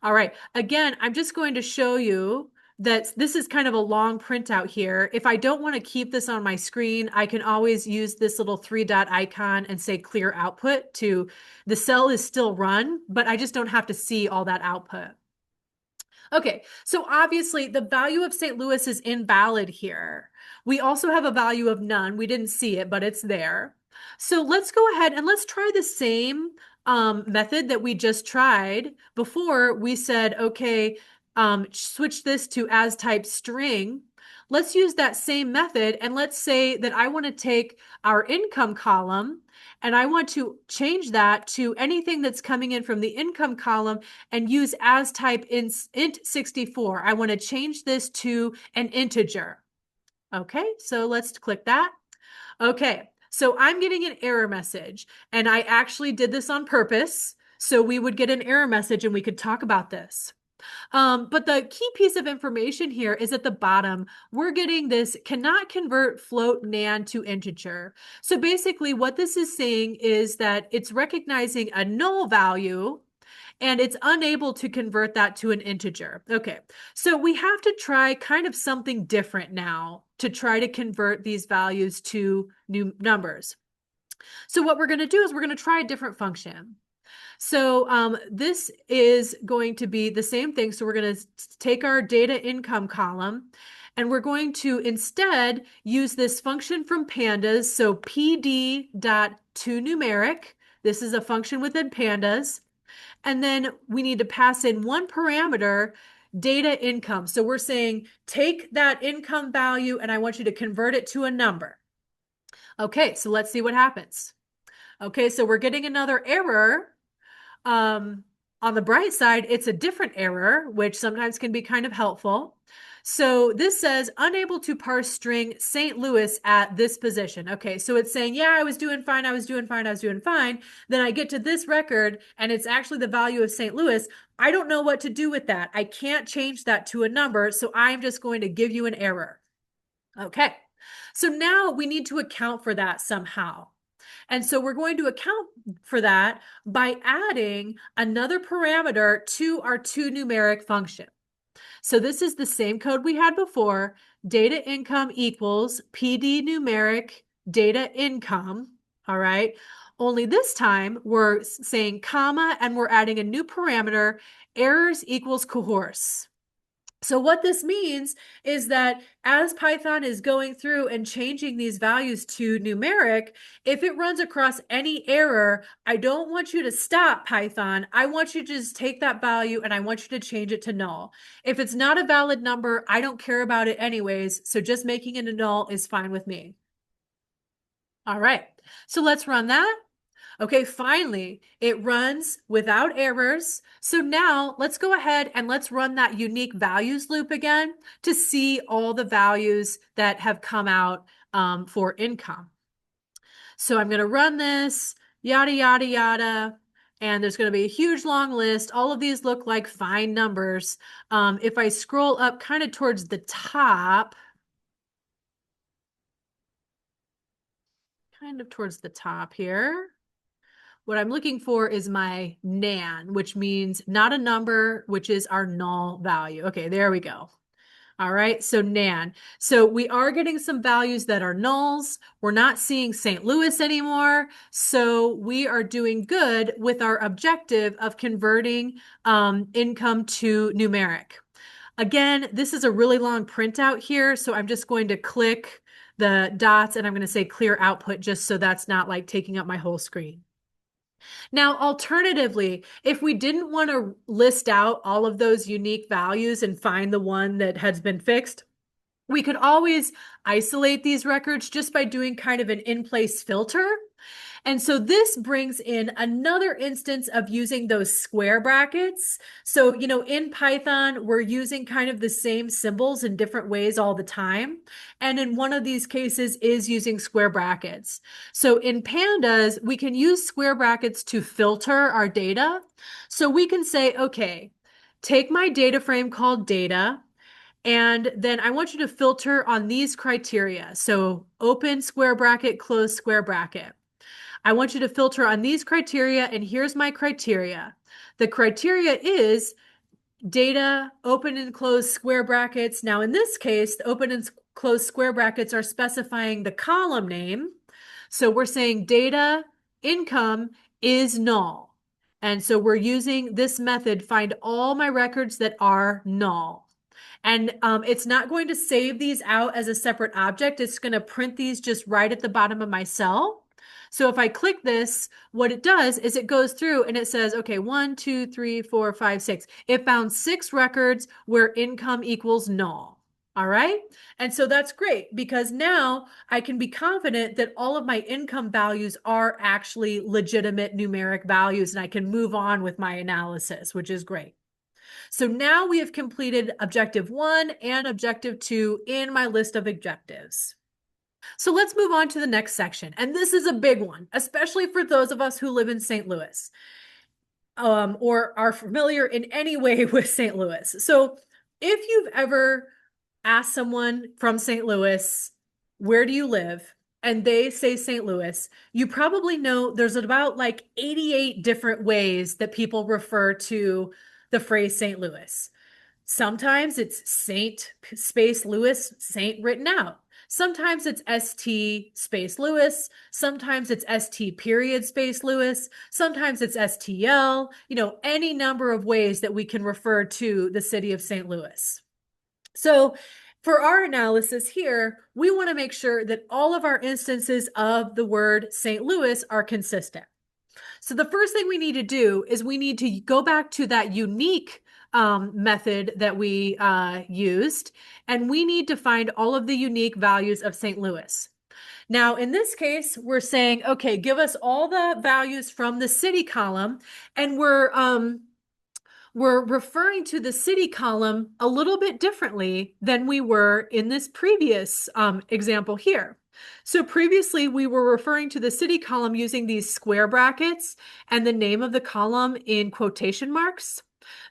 All right. Again, I'm just going to show you that this is kind of a long printout here. If I don't want to keep this on my screen, I can always use this little 3-dot icon and say clear output to the cell is still run, but I just don't have to see all that output. Okay, so obviously the value of St. Louis is invalid here. We also have a value of none. We didn't see it, but it's there. So let's go ahead and let's try the same method that we just tried before. We said, okay, switch this to as type string. Let's use that same method, and let's say that I want to take our income column and I want to change that to anything that's coming in from the income column and use as type int64. I want to change this to an integer. Okay, so let's click that. Okay, so I'm getting an error message, and I actually did this on purpose so we would get an error message and we could talk about this. But the key piece of information here is at the bottom, we're getting this cannot convert float nan to integer. So basically what this is saying is that it's recognizing a null value and it's unable to convert that to an integer. Okay, so we have to try kind of something different now to try to convert these values to new numbers. So what we're going to do is we're going to try a different function. So this is going to be the same thing. So we're going to take our data income column and we're going to instead use this function from pandas. So pd.toNumeric. This is a function within pandas. And then we need to pass in one parameter, data income. So we're saying take that income value and I want you to convert it to a number. Okay, so let's see what happens. Okay, so we're getting another error. On the bright side, it's a different error, which sometimes can be kind of helpful. So this says unable to parse string St. Louis at this position. Okay, so it's saying, yeah, I was doing fine, I was doing fine, I was doing fine. Then I get to this record and it's actually the value of St. Louis. I don't know what to do with that. I can't change that to a number, so I'm just going to give you an error. Okay, so now we need to account for that somehow. And so we're going to account for that by adding another parameter to our toNumeric function. So this is the same code we had before. Data income equals PD numeric data income. All right. Only this time we're saying comma and we're adding a new parameter, errors equals cohorse. So what this means is that as Python is going through and changing these values to numeric, if it runs across any error, I don't want you to stop Python. I want you to just take that value and I want you to change it to null. If it's not a valid number, I don't care about it anyways. So just making it a null is fine with me. All right, so let's run that. Okay, finally, it runs without errors. So now let's go ahead and let's run that unique values loop again to see all the values that have come out for income. So I'm going to run this, yada, yada, yada. And there's going to be a huge long list. All of these look like fine numbers. If I scroll up kind of towards the top, here, what I'm looking for is my nan, which means not a number, which is our null value. Okay, there we go. All right, so nan. So we are getting some values that are nulls. We're not seeing St. Louis anymore. So we are doing good with our objective of converting income to numeric. Again, this is a really long printout here. So I'm just going to click the dots and I'm going to say clear output just so that's not like taking up my whole screen. Now, alternatively, if we didn't want to list out all of those unique values and find the one that has been fixed, we could always isolate these records just by doing kind of an in-place filter. And so this brings in another instance of using those square brackets. So, in Python, we're using kind of the same symbols in different ways all the time. And in one of these cases is using square brackets. So in pandas, we can use square brackets to filter our data. So we can say, okay, take my data frame called data, and then I want you to filter on these criteria. So open square bracket, close square bracket. I want you to filter on these criteria, and here's my criteria. The criteria is data, open and close square brackets. Now, in this case, the open and close square brackets are specifying the column name. So we're saying data income is null. And so we're using this method, find all my records that are null. And it's not going to save these out as a separate object. It's going to print these just right at the bottom of my cell. So if I click this, what it does is it goes through and it says, okay, 1, 2, 3, 4, 5, 6. It found 6 records where income equals null. All right. And so that's great because now I can be confident that all of my income values are actually legitimate numeric values and I can move on with my analysis, which is great. So now we have completed objective 1 and objective 2 in my list of objectives. So let's move on to the next section. And this is a big one, especially for those of us who live in St. Louis. or are familiar in any way with St. Louis. So if you've ever asked someone from St. Louis, where do you live? And they say St. Louis, you probably know there's about like 88 different ways that people refer to the phrase St. Louis. Sometimes it's Saint space Louis, Saint written out. Sometimes it's ST space Louis. Sometimes it's ST period space Louis. Sometimes it's STL, any number of ways that we can refer to the city of St. Louis. So for our analysis here, we want to make sure that all of our instances of the word St. Louis are consistent. So the first thing we need to do is we need to go back to that unique method that we used, and we need to find all of the unique values of St. Louis. Now, in this case, we're saying, okay, give us all the values from the city column, and we're referring to the city column a little bit differently than we were in this previous example here. So previously we were referring to the city column using these square brackets and the name of the column in quotation marks.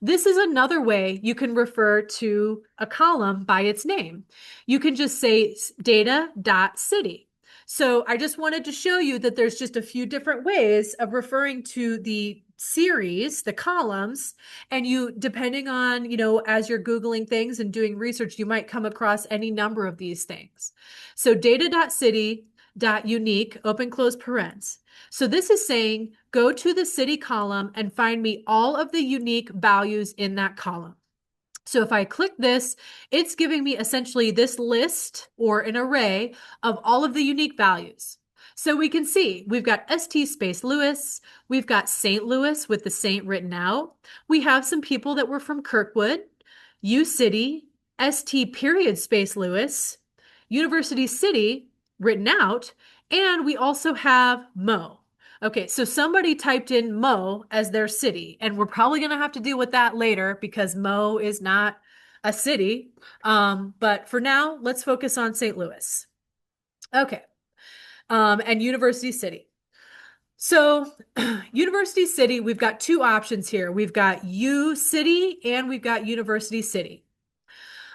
This is another way you can refer to a column by its name. You can just say data.city. So I just wanted to show you that there's just a few different ways of referring to the series, the columns, and you, depending on, as you're Googling things and doing research, you might come across any number of these things. So data.city.unique, open close parens. So this is saying, go to the city column and find me all of the unique values in that column. So if I click this, it's giving me essentially this list or an array of all of the unique values. So we can see we've got ST space Louis, we've got St. Louis with the Saint written out. We have some people that were from Kirkwood, U City, ST period space Louis, University City written out, and we also have Mo. Okay, so somebody typed in Mo as their city, and we're probably going to have to deal with that later because Mo is not a city. But for now, let's focus on St. Louis. Okay, and University City. So University City, we've got two options here. We've got U City and we've got University City.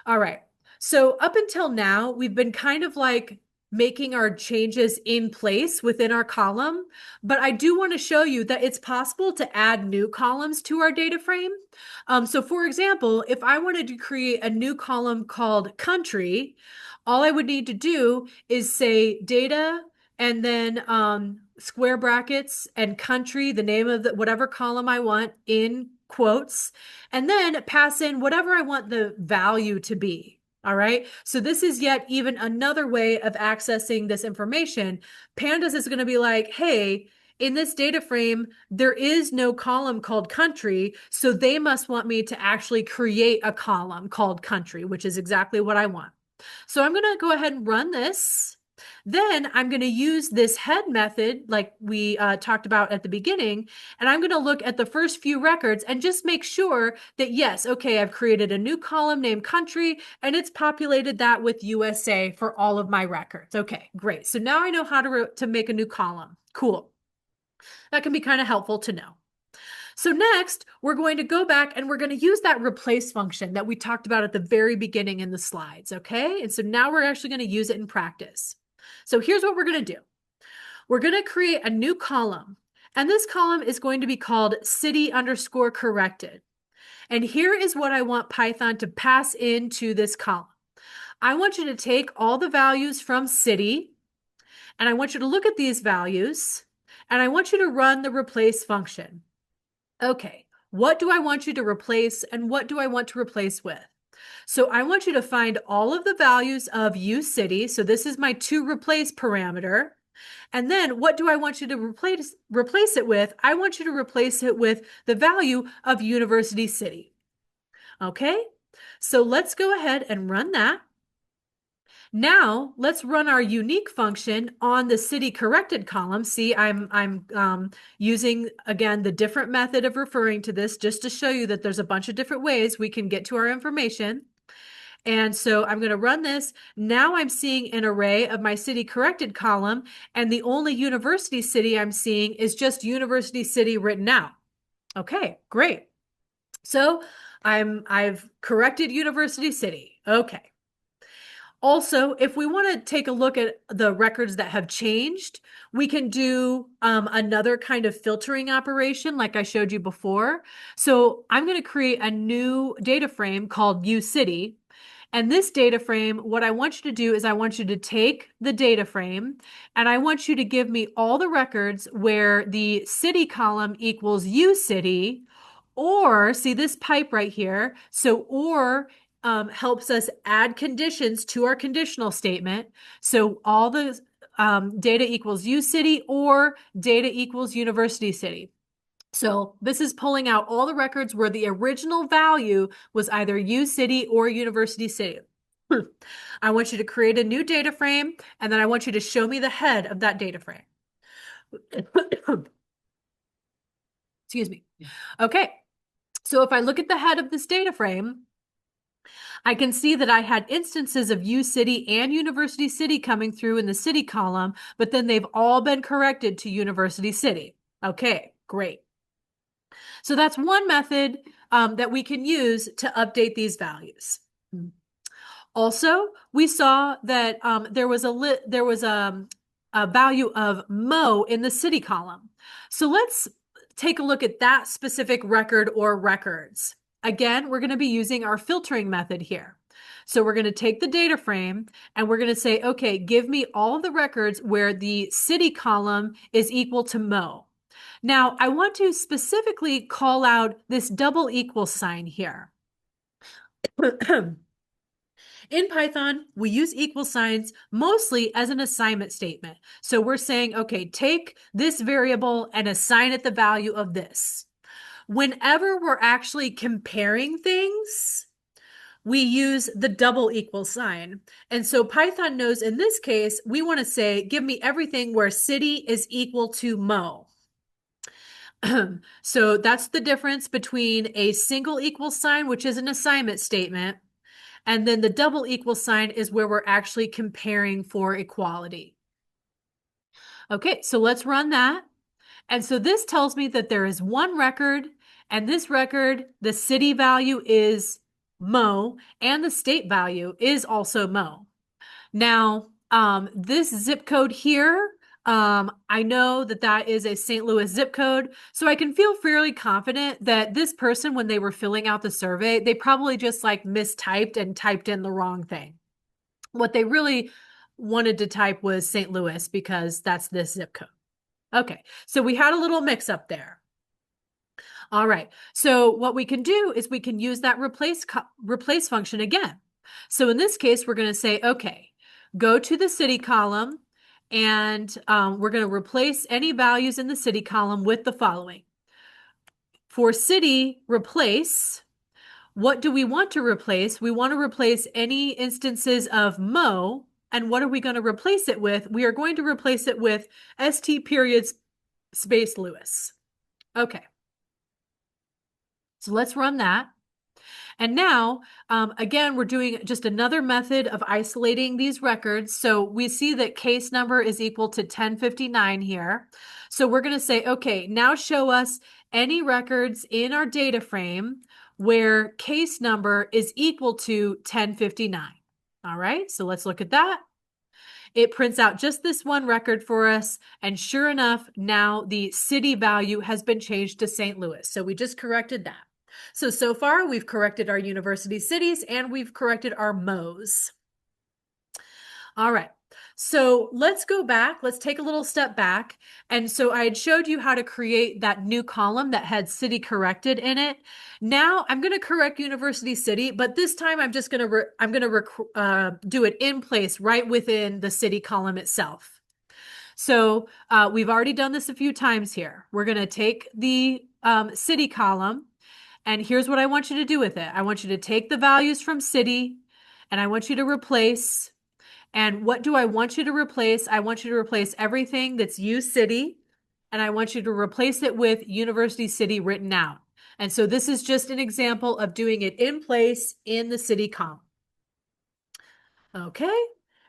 All right. So up until now, we've been kind of like making our changes in place within our column, but I do want to show you that it's possible to add new columns to our data frame. So for example, if I wanted to create a new column called country, all I would need to do is say data and then square brackets and country, the name of whatever column I want in quotes, and then pass in whatever I want the value to be. All right. So this is yet even another way of accessing this information. Pandas is going to be like, hey, in this data frame, there is no column called country. So they must want me to actually create a column called country, which is exactly what I want. So I'm going to go ahead and run this. Then I'm going to use this head method like we talked about at the beginning, and I'm going to look at the first few records and just make sure that, yes, okay, I've created a new column named country, and it's populated that with USA for all of my records. Okay, great. So now I know how to make a new column. Cool. That can be kind of helpful to know. So next, we're going to go back and we're going to use that replace function that we talked about at the very beginning in the slides, okay? And so now we're actually going to use it in practice. So here's what we're going to do. We're going to create a new column, and this column is going to be called city_corrected. And here is what I want Python to pass into this column. I want you to take all the values from city, and I want you to look at these values, and I want you to run the replace function. Okay, what do I want you to replace, and what do I want to replace with? So I want you to find all of the values of U City. So this is my toReplace parameter. And then what do I want you to replace it with? I want you to replace it with the value of University City. Okay, so let's go ahead and run that. Now let's run our unique function on the city corrected column. See, I'm using, again, the different method of referring to this just to show you that there's a bunch of different ways we can get to our information. And so I'm going to run this. Now I'm seeing an array of my city corrected column, and the only university city I'm seeing is just University City written out. Okay, great. So I've corrected University City. Okay. Also, if we want to take a look at the records that have changed, we can do another kind of filtering operation like I showed you before. So I'm going to create a new data frame called uCity. And this data frame, what I want you to do is I want you to take the data frame and I want you to give me all the records where the city column equals uCity, or see this pipe right here. So, or helps us add conditions to our conditional statement. So all the data equals uCity or data equals University City. So this is pulling out all the records where the original value was either uCity or University City. I want you to create a new data frame, and then I want you to show me the head of that data frame. Excuse me. Okay. So if I look at the head of this data frame, I can see that I had instances of uCity and University City coming through in the city column, but then they've all been corrected to University City. Okay, great. So that's one method that we can use to update these values. Also, we saw that there was a value of Mo in the city column. So let's take a look at that specific record or records. Again, we're going to be using our filtering method here. So we're going to take the data frame and we're going to say, okay, give me all of the records where the city column is equal to Mo. Now, I want to specifically call out this double equal sign here. In Python, we use equal signs mostly as an assignment statement. So we're saying, okay, take this variable and assign it the value of this. Whenever we're actually comparing things, we use the double equal sign. And so Python knows in this case, we want to say, give me everything where city is equal to Mo. So that's the difference between a single equal sign, which is an assignment statement, and then the double equal sign is where we're actually comparing for equality. Okay, so let's run that. And so this tells me that there is one record, and this record, the city value is Mo, and the state value is also Mo. Now, this zip code here, I know that that is a St. Louis zip code, so I can feel fairly confident that this person, when they were filling out the survey, they probably just like mistyped and typed in the wrong thing. What they really wanted to type was St. Louis because that's this zip code. Okay, so we had a little mix up there. All right, so what we can do is we can use that replace function again. So in this case, we're going to say, okay, go to the city column, and we're going to replace any values in the city column with the following. For city, replace. What do we want to replace? We want to replace any instances of Mo. And what are we going to replace it with? We are going to replace it with ST period space Louis. Okay. So let's run that. And now, again, we're doing just another method of isolating these records. So we see that case number is equal to 1059 here. So we're going to say, okay, now show us any records in our data frame where case number is equal to 1059. All right, so let's look at that. It prints out just this one record for us. And sure enough, now the city value has been changed to St. Louis. So we just corrected that. So far we've corrected our university cities and we've corrected our MOs. All right, so let's go back. Let's take a little step back. And so I had showed you how to create that new column that had city corrected in it. Now I'm going to correct University City, but this time I'm just going to do it in place right within the city column itself. So we've already done this a few times here. We're going to take the city column, and here's what I want you to do with it. I want you to take the values from city, and I want you to replace. And what do I want you to replace? I want you to replace everything that's uCity, and I want you to replace it with University City written out. And so this is just an example of doing it in place in the city column. Okay,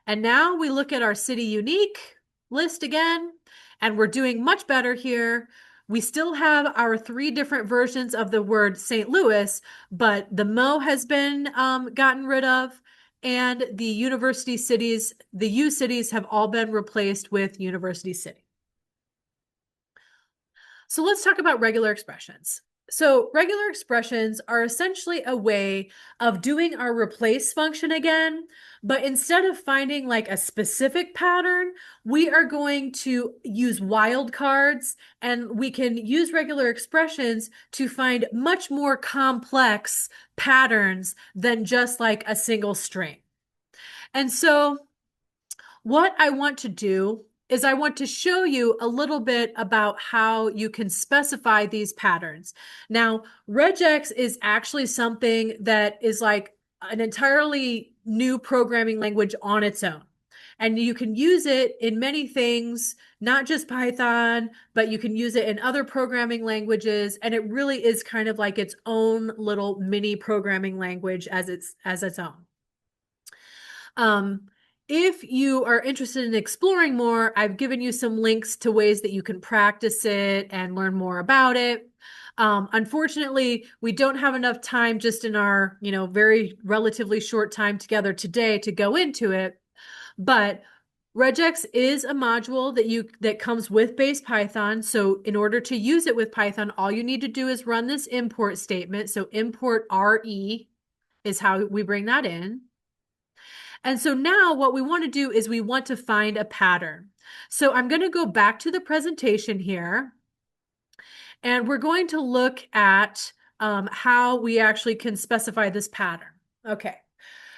and now we look at our city unique list again, and we're doing much better here. we still have our three different versions of the word St. Louis, but the Mo has been gotten rid of, and the university cities, the U cities have all been replaced with University City. So let's talk about regular expressions. So regular expressions are essentially a way of doing our replace function again, but instead of finding like a specific pattern, we are going to use wildcards, and we can use regular expressions to find much more complex patterns than just like a single string. And so what I want to do is I want to show you a little bit about how you can specify these patterns. Now, regex is actually something that is like an entirely new programming language on its own. And you can use it in many things, not just Python, but you can use it in other programming languages. And it really is kind of like its own little mini programming language as its own. If you are interested in exploring more, I've given you some links to ways that you can practice it and learn more about it. Unfortunately, we don't have enough time just in our, very relatively short time together today to go into it. But regex is a module that comes with base Python. So in order to use it with Python, all you need to do is run this import statement. So import RE is how we bring that in. And so now what we want to do is we want to find a pattern. So I'm going to go back to the presentation here, and we're going to look at how we actually can specify this pattern. Okay,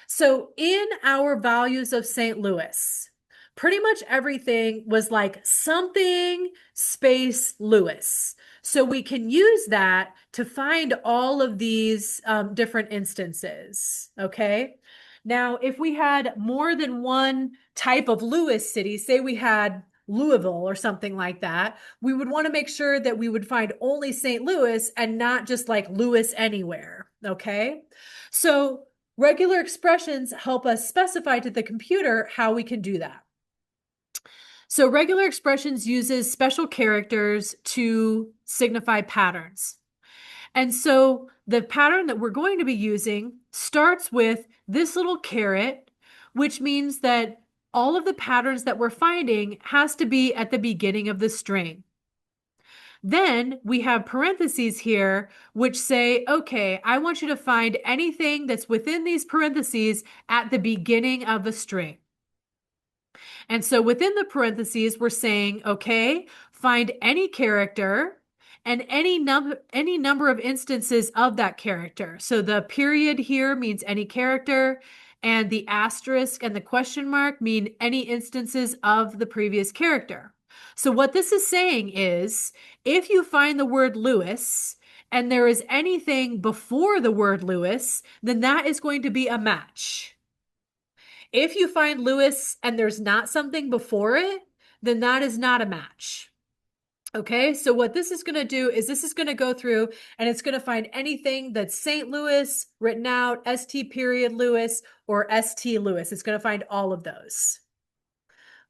so in our values of St. Louis, pretty much everything was like something space Louis. So we can use that to find all of these different instances, okay? Now, if we had more than one type of Louis city, say we had Louisville or something like that, we would want to make sure that we would find only St. Louis and not just like Louis anywhere, okay? So regular expressions help us specify to the computer how we can do that. So regular expressions uses special characters to signify patterns. And so the pattern that we're going to be using starts with this little caret, which means that all of the patterns that we're finding has to be at the beginning of the string. Then we have parentheses here, which say, okay, I want you to find anything that's within these parentheses at the beginning of a string. And so within the parentheses, we're saying, okay, find any character and any number of instances of that character. So the period here means any character, and the asterisk and the question mark mean any instances of the previous character. So what this is saying is, if you find the word Louis and there is anything before the word Louis, then that is going to be a match. If you find Louis and there's not something before it, then that is not a match. Okay, so what this is going to do is this is going to go through and it's going to find anything that's St. Louis written out, ST period Louis, or ST Louis. It's going to find all of those.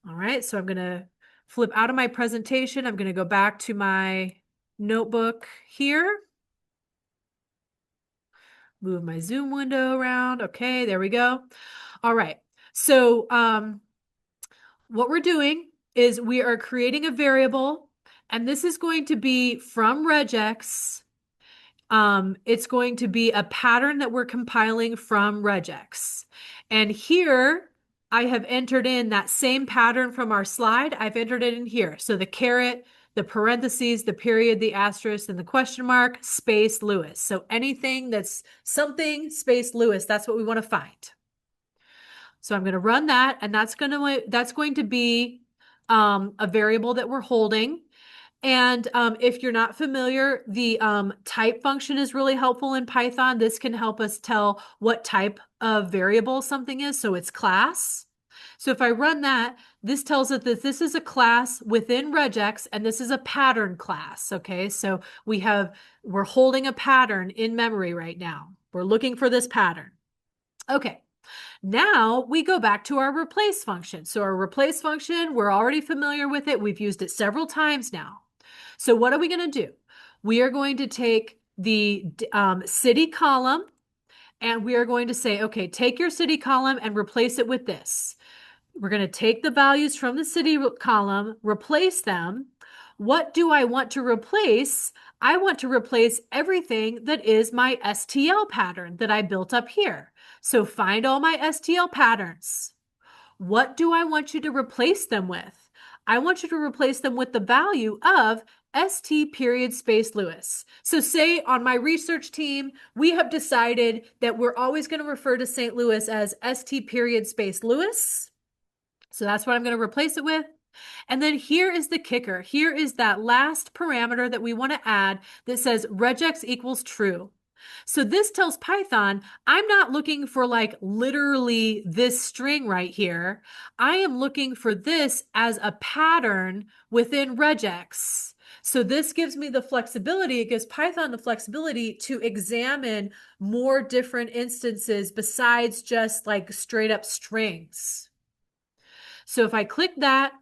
All right, so I'm going to flip out of my presentation. I'm going to go back to my notebook here. Move my Zoom window around. Okay, there we go. All right, so what we're doing is we are creating a variable, and this is going to be from regex. It's going to be a pattern that we're compiling from regex. And here I have entered in that same pattern from our slide. I've entered it in here. So the caret, the parentheses, the period, the asterisk, and the question mark, space Louis. So anything that's something space Louis, that's what we want to find. So I'm going to run that, and that's going to be a variable that we're holding. And if you're not familiar, the type function is really helpful in Python. This can help us tell what type of variable something is. So it's class. So if I run that, this tells us that this is a class within regex, and this is a pattern class. Okay, so we're holding a pattern in memory right now. We're looking for this pattern. Okay. Now we go back to our replace function. So our replace function, we're already familiar with it. We've used it several times now. So what are we going to do? We are going to take the city column, and we are going to say, okay, take your city column and replace it with this. We're going to take the values from the city column, replace them. What do I want to replace? I want to replace everything that is my STL pattern that I built up here. So find all my STL patterns. What do I want you to replace them with? I want you to replace them with the value of ST period space Louis. So say on my research team, we have decided that we're always going to refer to St. Louis as ST period space Louis. So that's what I'm going to replace it with. And then here is the kicker. Here is that last parameter that we want to add that says regex equals true. So this tells Python, I'm not looking for like literally this string right here. I am looking for this as a pattern within regex. So this gives me the flexibility, it gives Python the flexibility to examine more different instances besides just like straight up strings. So if I click that,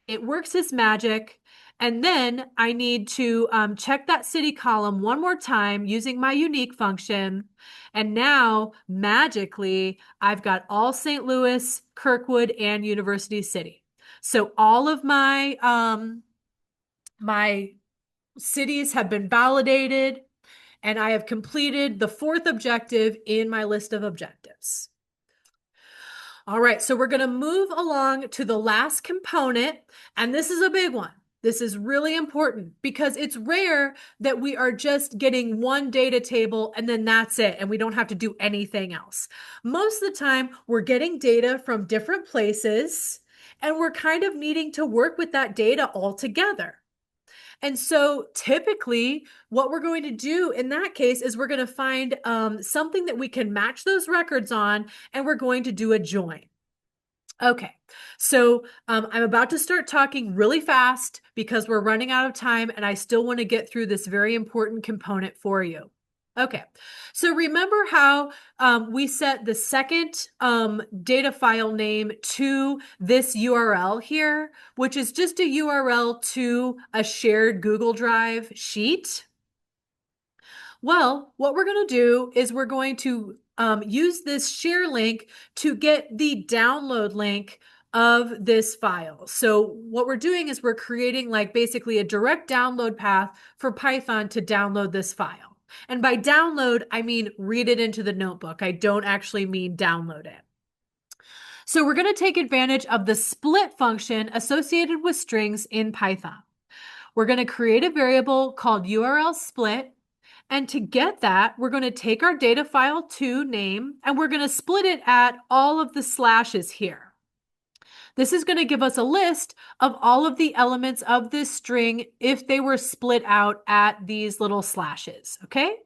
it works its magic. And then I need to check that city column one more time using my unique function. And now magically, I've got all St. Louis, Kirkwood, and University City. So all of my, my cities have been validated, and I have completed the fourth objective in my list of objectives. All right, so we're going to move along to the last component, and this is a big one. This is really important because it's rare that we are just getting one data table and then that's it, and we don't have to do anything else. Most of the time, we're getting data from different places, and we're kind of needing to work with that data all together. And so typically what we're going to do in that case is we're going to find something that we can match those records on, and we're going to do a join. Okay, so I'm about to start talking really fast because we're running out of time, and I still want to get through this very important component for you. Okay, so remember how we set the second data file name to this URL here, which is just a URL to a shared Google Drive sheet? Well, what we're going to do is we're going to use this share link to get the download link of this file. So what we're doing is we're creating like basically a direct download path for Python to download this file. And by download, I mean read it into the notebook. I don't actually mean download it. So we're going to take advantage of the split function associated with strings in Python. We're going to create a variable called URL split. And to get that, we're going to take our data file to name, and we're going to split it at all of the slashes here. This is going to give us a list of all of the elements of this string if they were split out at these little slashes, okay?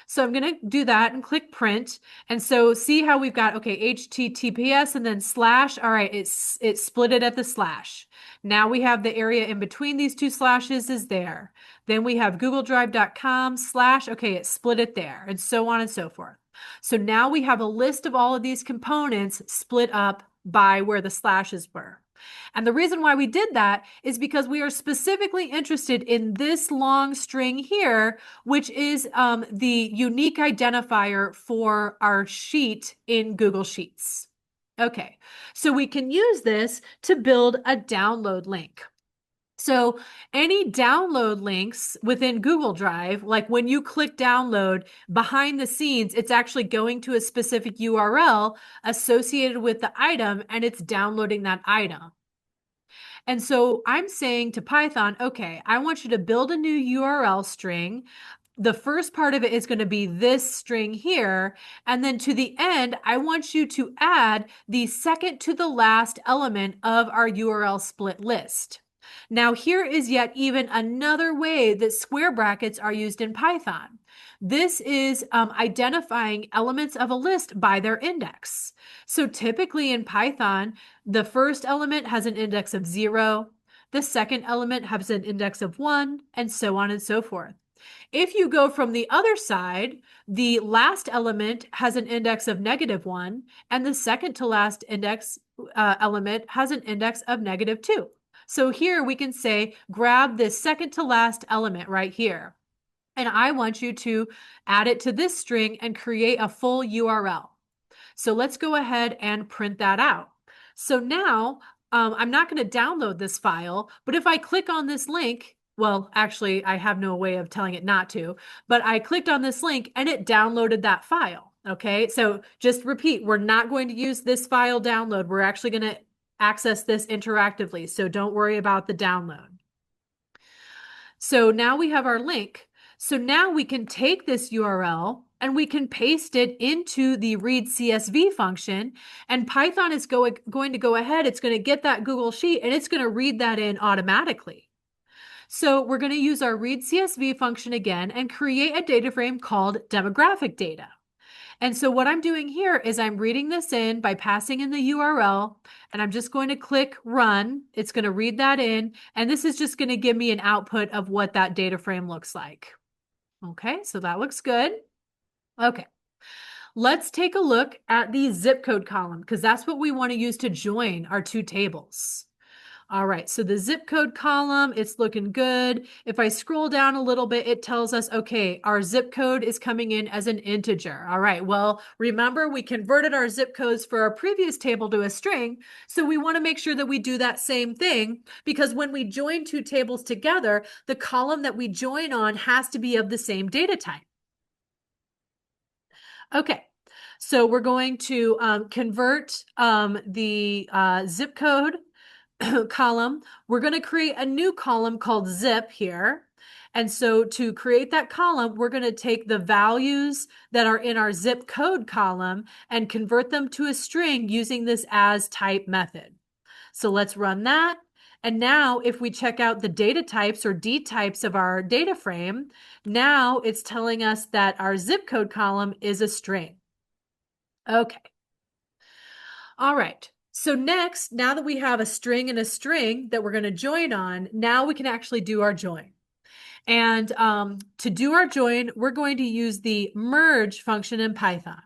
So I'm going to do that and click print. And so see how we've got, okay, HTTPS and then slash. All right, it's split it at the slash. Now we have the area in between these two slashes is there. Then we have googledrive.com slash, okay, it split it there, and so on and so forth. So now we have a list of all of these components split up by where the slashes were. And the reason why we did that is because we are specifically interested in this long string here, which is the unique identifier for our sheet in Google Sheets. Okay, so we can use this to build a download link. So any download links within Google Drive, like when you click download, behind the scenes, it's actually going to a specific URL associated with the item, and it's downloading that item. And so I'm saying to Python, okay, I want you to build a new URL string. The first part of it is going to be this string here. And then to the end, I want you to add the second to the last element of our URL split list. Now here is yet even another way that square brackets are used in Python. This is identifying elements of a list by their index. So typically in Python, the first element has an index of 0, the second element has an index of 1, and so on and so forth. If you go from the other side, the last element has an index of -1, and the second to last index element has an index of -2. So here we can say, grab this second to last element right here. And I want you to add it to this string and create a full URL. So let's go ahead and print that out. So now I'm not going to download this file, but if I click on this link, well, actually, I have no way of telling it not to, but I clicked on this link and it downloaded that file. Okay, so just repeat, we're not going to use this file download. We're actually going to access this interactively, so don't worry about the download. So now we have our link. So now we can take this URL and we can paste it into the read CSV function, and Python is going to go ahead, it's going to get that Google Sheet and it's going to read that in automatically. So we're going to use our read CSV function again and create a data frame called demographic data. And so what I'm doing here is I'm reading this in by passing in the URL, and I'm just going to click run. It's going to read that in, and this is just going to give me an output of what that data frame looks like. Okay, so that looks good. Okay, let's take a look at the zip code column because that's what we want to use to join our two tables. All right, so the zip code column, it's looking good. If I scroll down a little bit, it tells us, okay, our zip code is coming in as an integer. All right, well, remember we converted our zip codes for our previous table to a string, so we want to make sure that we do that same thing because when we join two tables together, the column that we join on has to be of the same data type. Okay, so we're going to convert the zip code column. We're going to create a new column called zip here. And so to create that column, we're going to take the values that are in our zip code column and convert them to a string using this as type method. So let's run that. And now if we check out the data types or D types of our data frame, now it's telling us that our zip code column is a string. Okay. All right. So next, now that we have a string and a string that we're going to join on, now we can actually do our join. And to do our join, we're going to use the merge function in Python.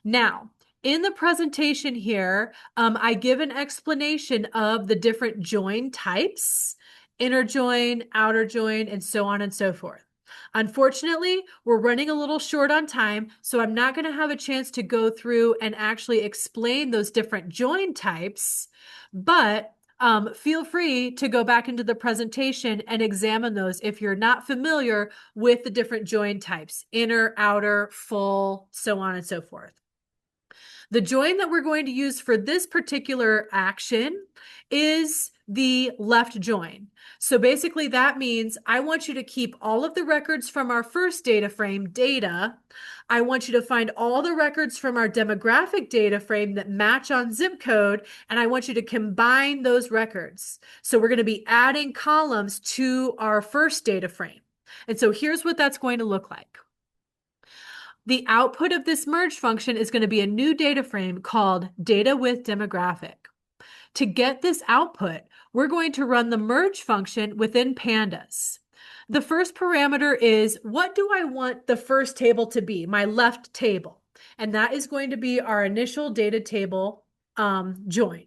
Now, in the presentation here, I give an explanation of the different join types, inner join, outer join, and so on and so forth. Unfortunately, we're running a little short on time, so I'm not going to have a chance to go through and actually explain those different join types, but feel free to go back into the presentation and examine those if you're not familiar with the different join types, inner, outer, full, so on and so forth. The join that we're going to use for this particular action is the left join. So basically that means I want you to keep all of the records from our first data frame data. I want you to find all the records from our demographic data frame that match on zip code, and I want you to combine those records. So we're going to be adding columns to our first data frame. And so here's what that's going to look like. The output of this merge function is going to be a new data frame called data with demographic. To get this output, we're going to run the merge function within pandas. The first parameter is, what do I want the first table to be, my left table? And that is going to be our initial data table join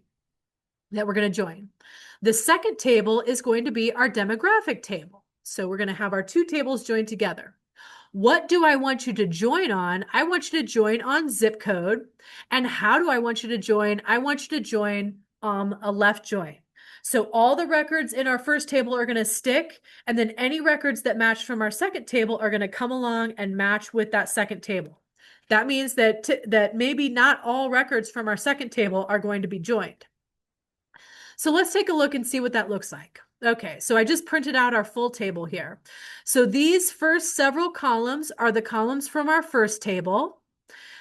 that we're going to join. The second table is going to be our demographic table. So we're going to have our two tables joined together. What do I want you to join on? I want you to join on zip code. And how do I want you to join? I want you to join a left join. So all the records in our first table are going to stick, and then any records that match from our second table are going to come along and match with that second table. That means that maybe not all records from our second table are going to be joined. So let's take a look and see what that looks like. Okay, so I just printed out our full table here. So these first several columns are the columns from our first table.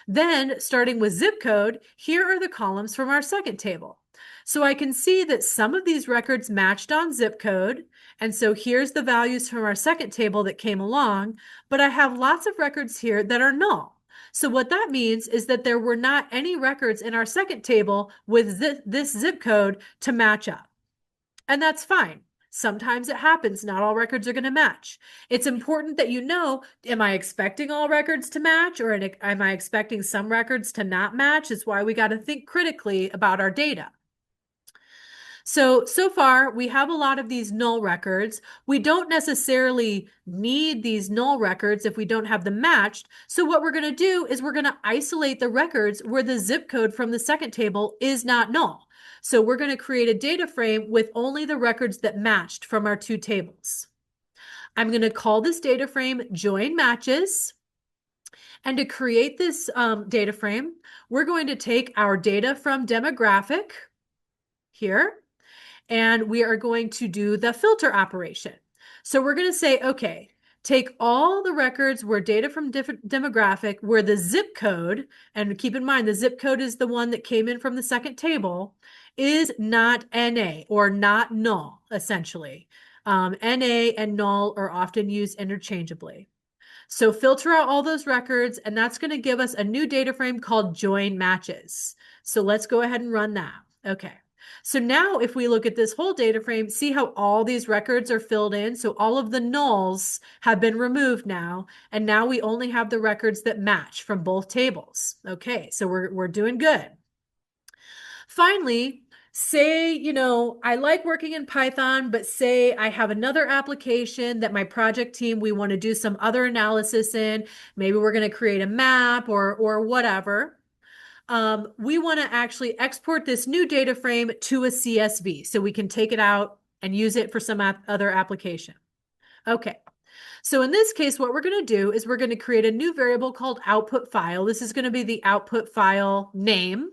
Then, starting with zip code, here are the columns from our second table. So I can see that some of these records matched on zip code, and so here's the values from our second table that came along, but I have lots of records here that are null. So what that means is that there were not any records in our second table with this zip code to match up. And that's fine. Sometimes it happens. Not all records are going to match. It's important that you know, am I expecting all records to match, or am I expecting some records to not match? It's why we got to think critically about our data. So far, we have a lot of these null records. We don't necessarily need these null records if we don't have them matched. So what we're going to do is we're going to isolate the records where the zip code from the second table is not null. So we're going to create a data frame with only the records that matched from our two tables. I'm going to call this data frame join matches. And to create this data frame, we're going to take our data from demographic here, and we are going to do the filter operation. So we're going to say, okay, take all the records where data from different demographic, where the zip code, and keep in mind the zip code is the one that came in from the second table, is not NA or not null, essentially. NA and null are often used interchangeably. So filter out all those records, and that's going to give us a new data frame called join matches. So let's go ahead and run that. Okay. So now if we look at this whole data frame, see how all these records are filled in? So all of the nulls have been removed now, and now we only have the records that match from both tables. Okay, so we're doing good. Finally, say, I like working in Python, but say I have another application that my project team, we want to do some other analysis in. Maybe we're going to create a map or whatever. We want to actually export this new data frame to a CSV so we can take it out and use it for some other application. Okay. So in this case, what we're going to do is we're going to create a new variable called output file. This is going to be the output file name,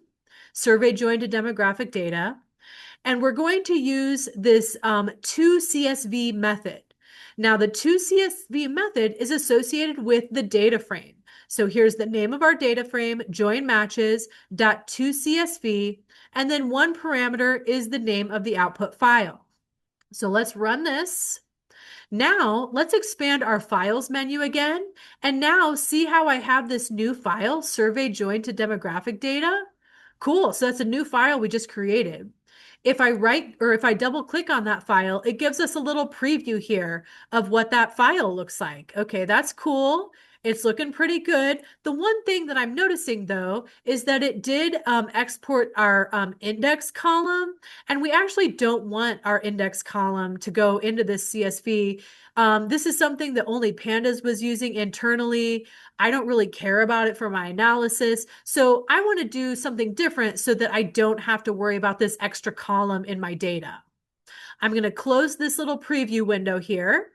survey joined to demographic data. And we're going to use this toCSV method. Now, the toCSV method is associated with the data frame. So here's the name of our data frame, join matches .toCSV, and then one parameter is the name of the output file. So let's run this. Now let's expand our files menu again. And now see how I have this new file, survey joined to demographic data? Cool, so that's a new file we just created. If I double click on that file, it gives us a little preview here of what that file looks like. Okay, that's cool. It's looking pretty good. The one thing that I'm noticing though is that it did export our index column, and we actually don't want our index column to go into this CSV. This is something that only Pandas was using internally. I don't really care about it for my analysis. So I want to do something different so that I don't have to worry about this extra column in my data. I'm going to close this little preview window here,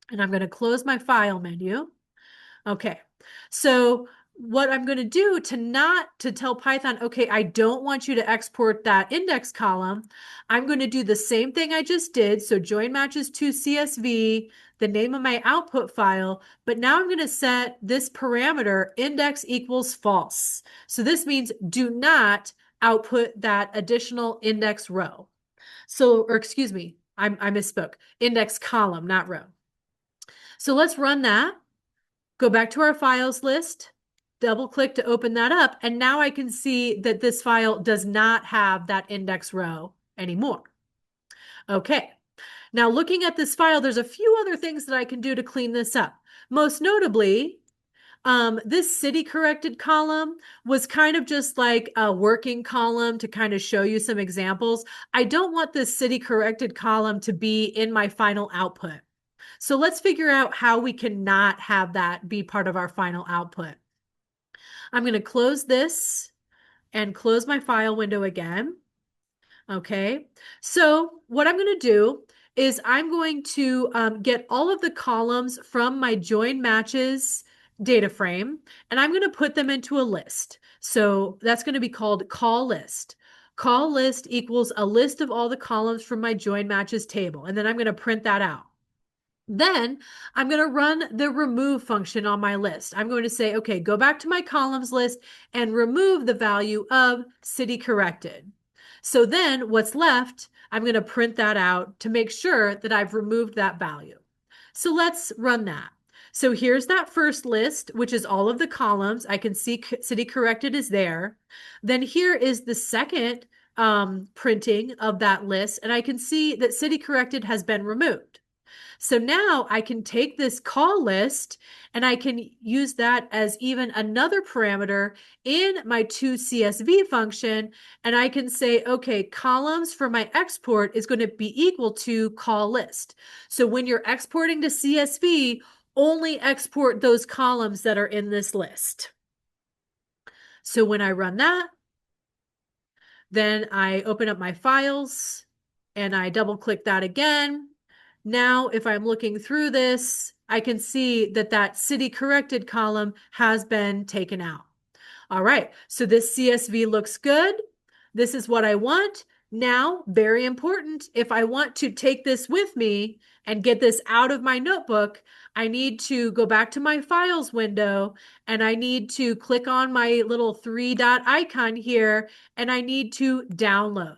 and I'm going to close my file menu. Okay, so what I'm going to do to tell Python, okay, I don't want you to export that index column, I'm going to do the same thing I just did. So join matches to CSV, the name of my output file, but now I'm going to set this parameter index equals false. So this means do not output that additional index row. Or excuse me, I misspoke, index column, not row. So let's run that. Go back to our files list, double click to open that up, and now I can see that this file does not have that index row anymore. Okay, now looking at this file, there's a few other things that I can do to clean this up. Most notably, this city corrected column was kind of just like a working column to kind of show you some examples. I don't want this city corrected column to be in my final output. So let's figure out how we can not have that be part of our final output. I'm going to close this and close my file window again. Okay, so what I'm going to do is I'm going to get all of the columns from my join matches data frame, and I'm going to put them into a list. So that's going to be called call list. Call list equals a list of all the columns from my join matches table, and then I'm going to print that out. Then I'm going to run the remove function on my list. I'm going to say, okay, go back to my columns list and remove the value of city corrected. So then what's left, I'm going to print that out to make sure that I've removed that value. So let's run that. So here's that first list, which is all of the columns. I can see city corrected is there. Then here is the second printing of that list, and I can see that city corrected has been removed. So now I can take this call list and I can use that as even another parameter in my toCSV function. And I can say, okay, columns for my export is going to be equal to call list. So when you're exporting to CSV, only export those columns that are in this list. So when I run that, then I open up my files and I double click that again. Now, if I'm looking through this, I can see that that city corrected column has been taken out. All right, so this CSV looks good. This is what I want. Now, very important, if I want to take this with me and get this out of my notebook, I need to go back to my files window and I need to click on my little 3-dot icon here and I need to download.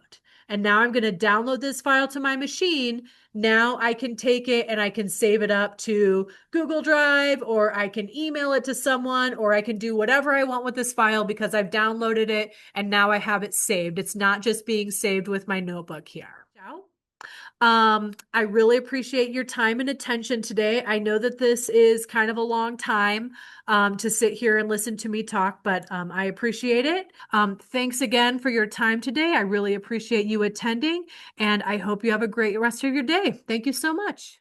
And now I'm going to download this file to my machine. Now I can take it and I can save it up to Google Drive, or I can email it to someone, or I can do whatever I want with this file because I've downloaded it and now I have it saved. It's not just being saved with my notebook here. I really appreciate your time and attention today. I know that this is kind of a long time to sit here and listen to me talk, but I appreciate it. Thanks again for your time today. I really appreciate you attending, and I hope you have a great rest of your day. Thank you so much.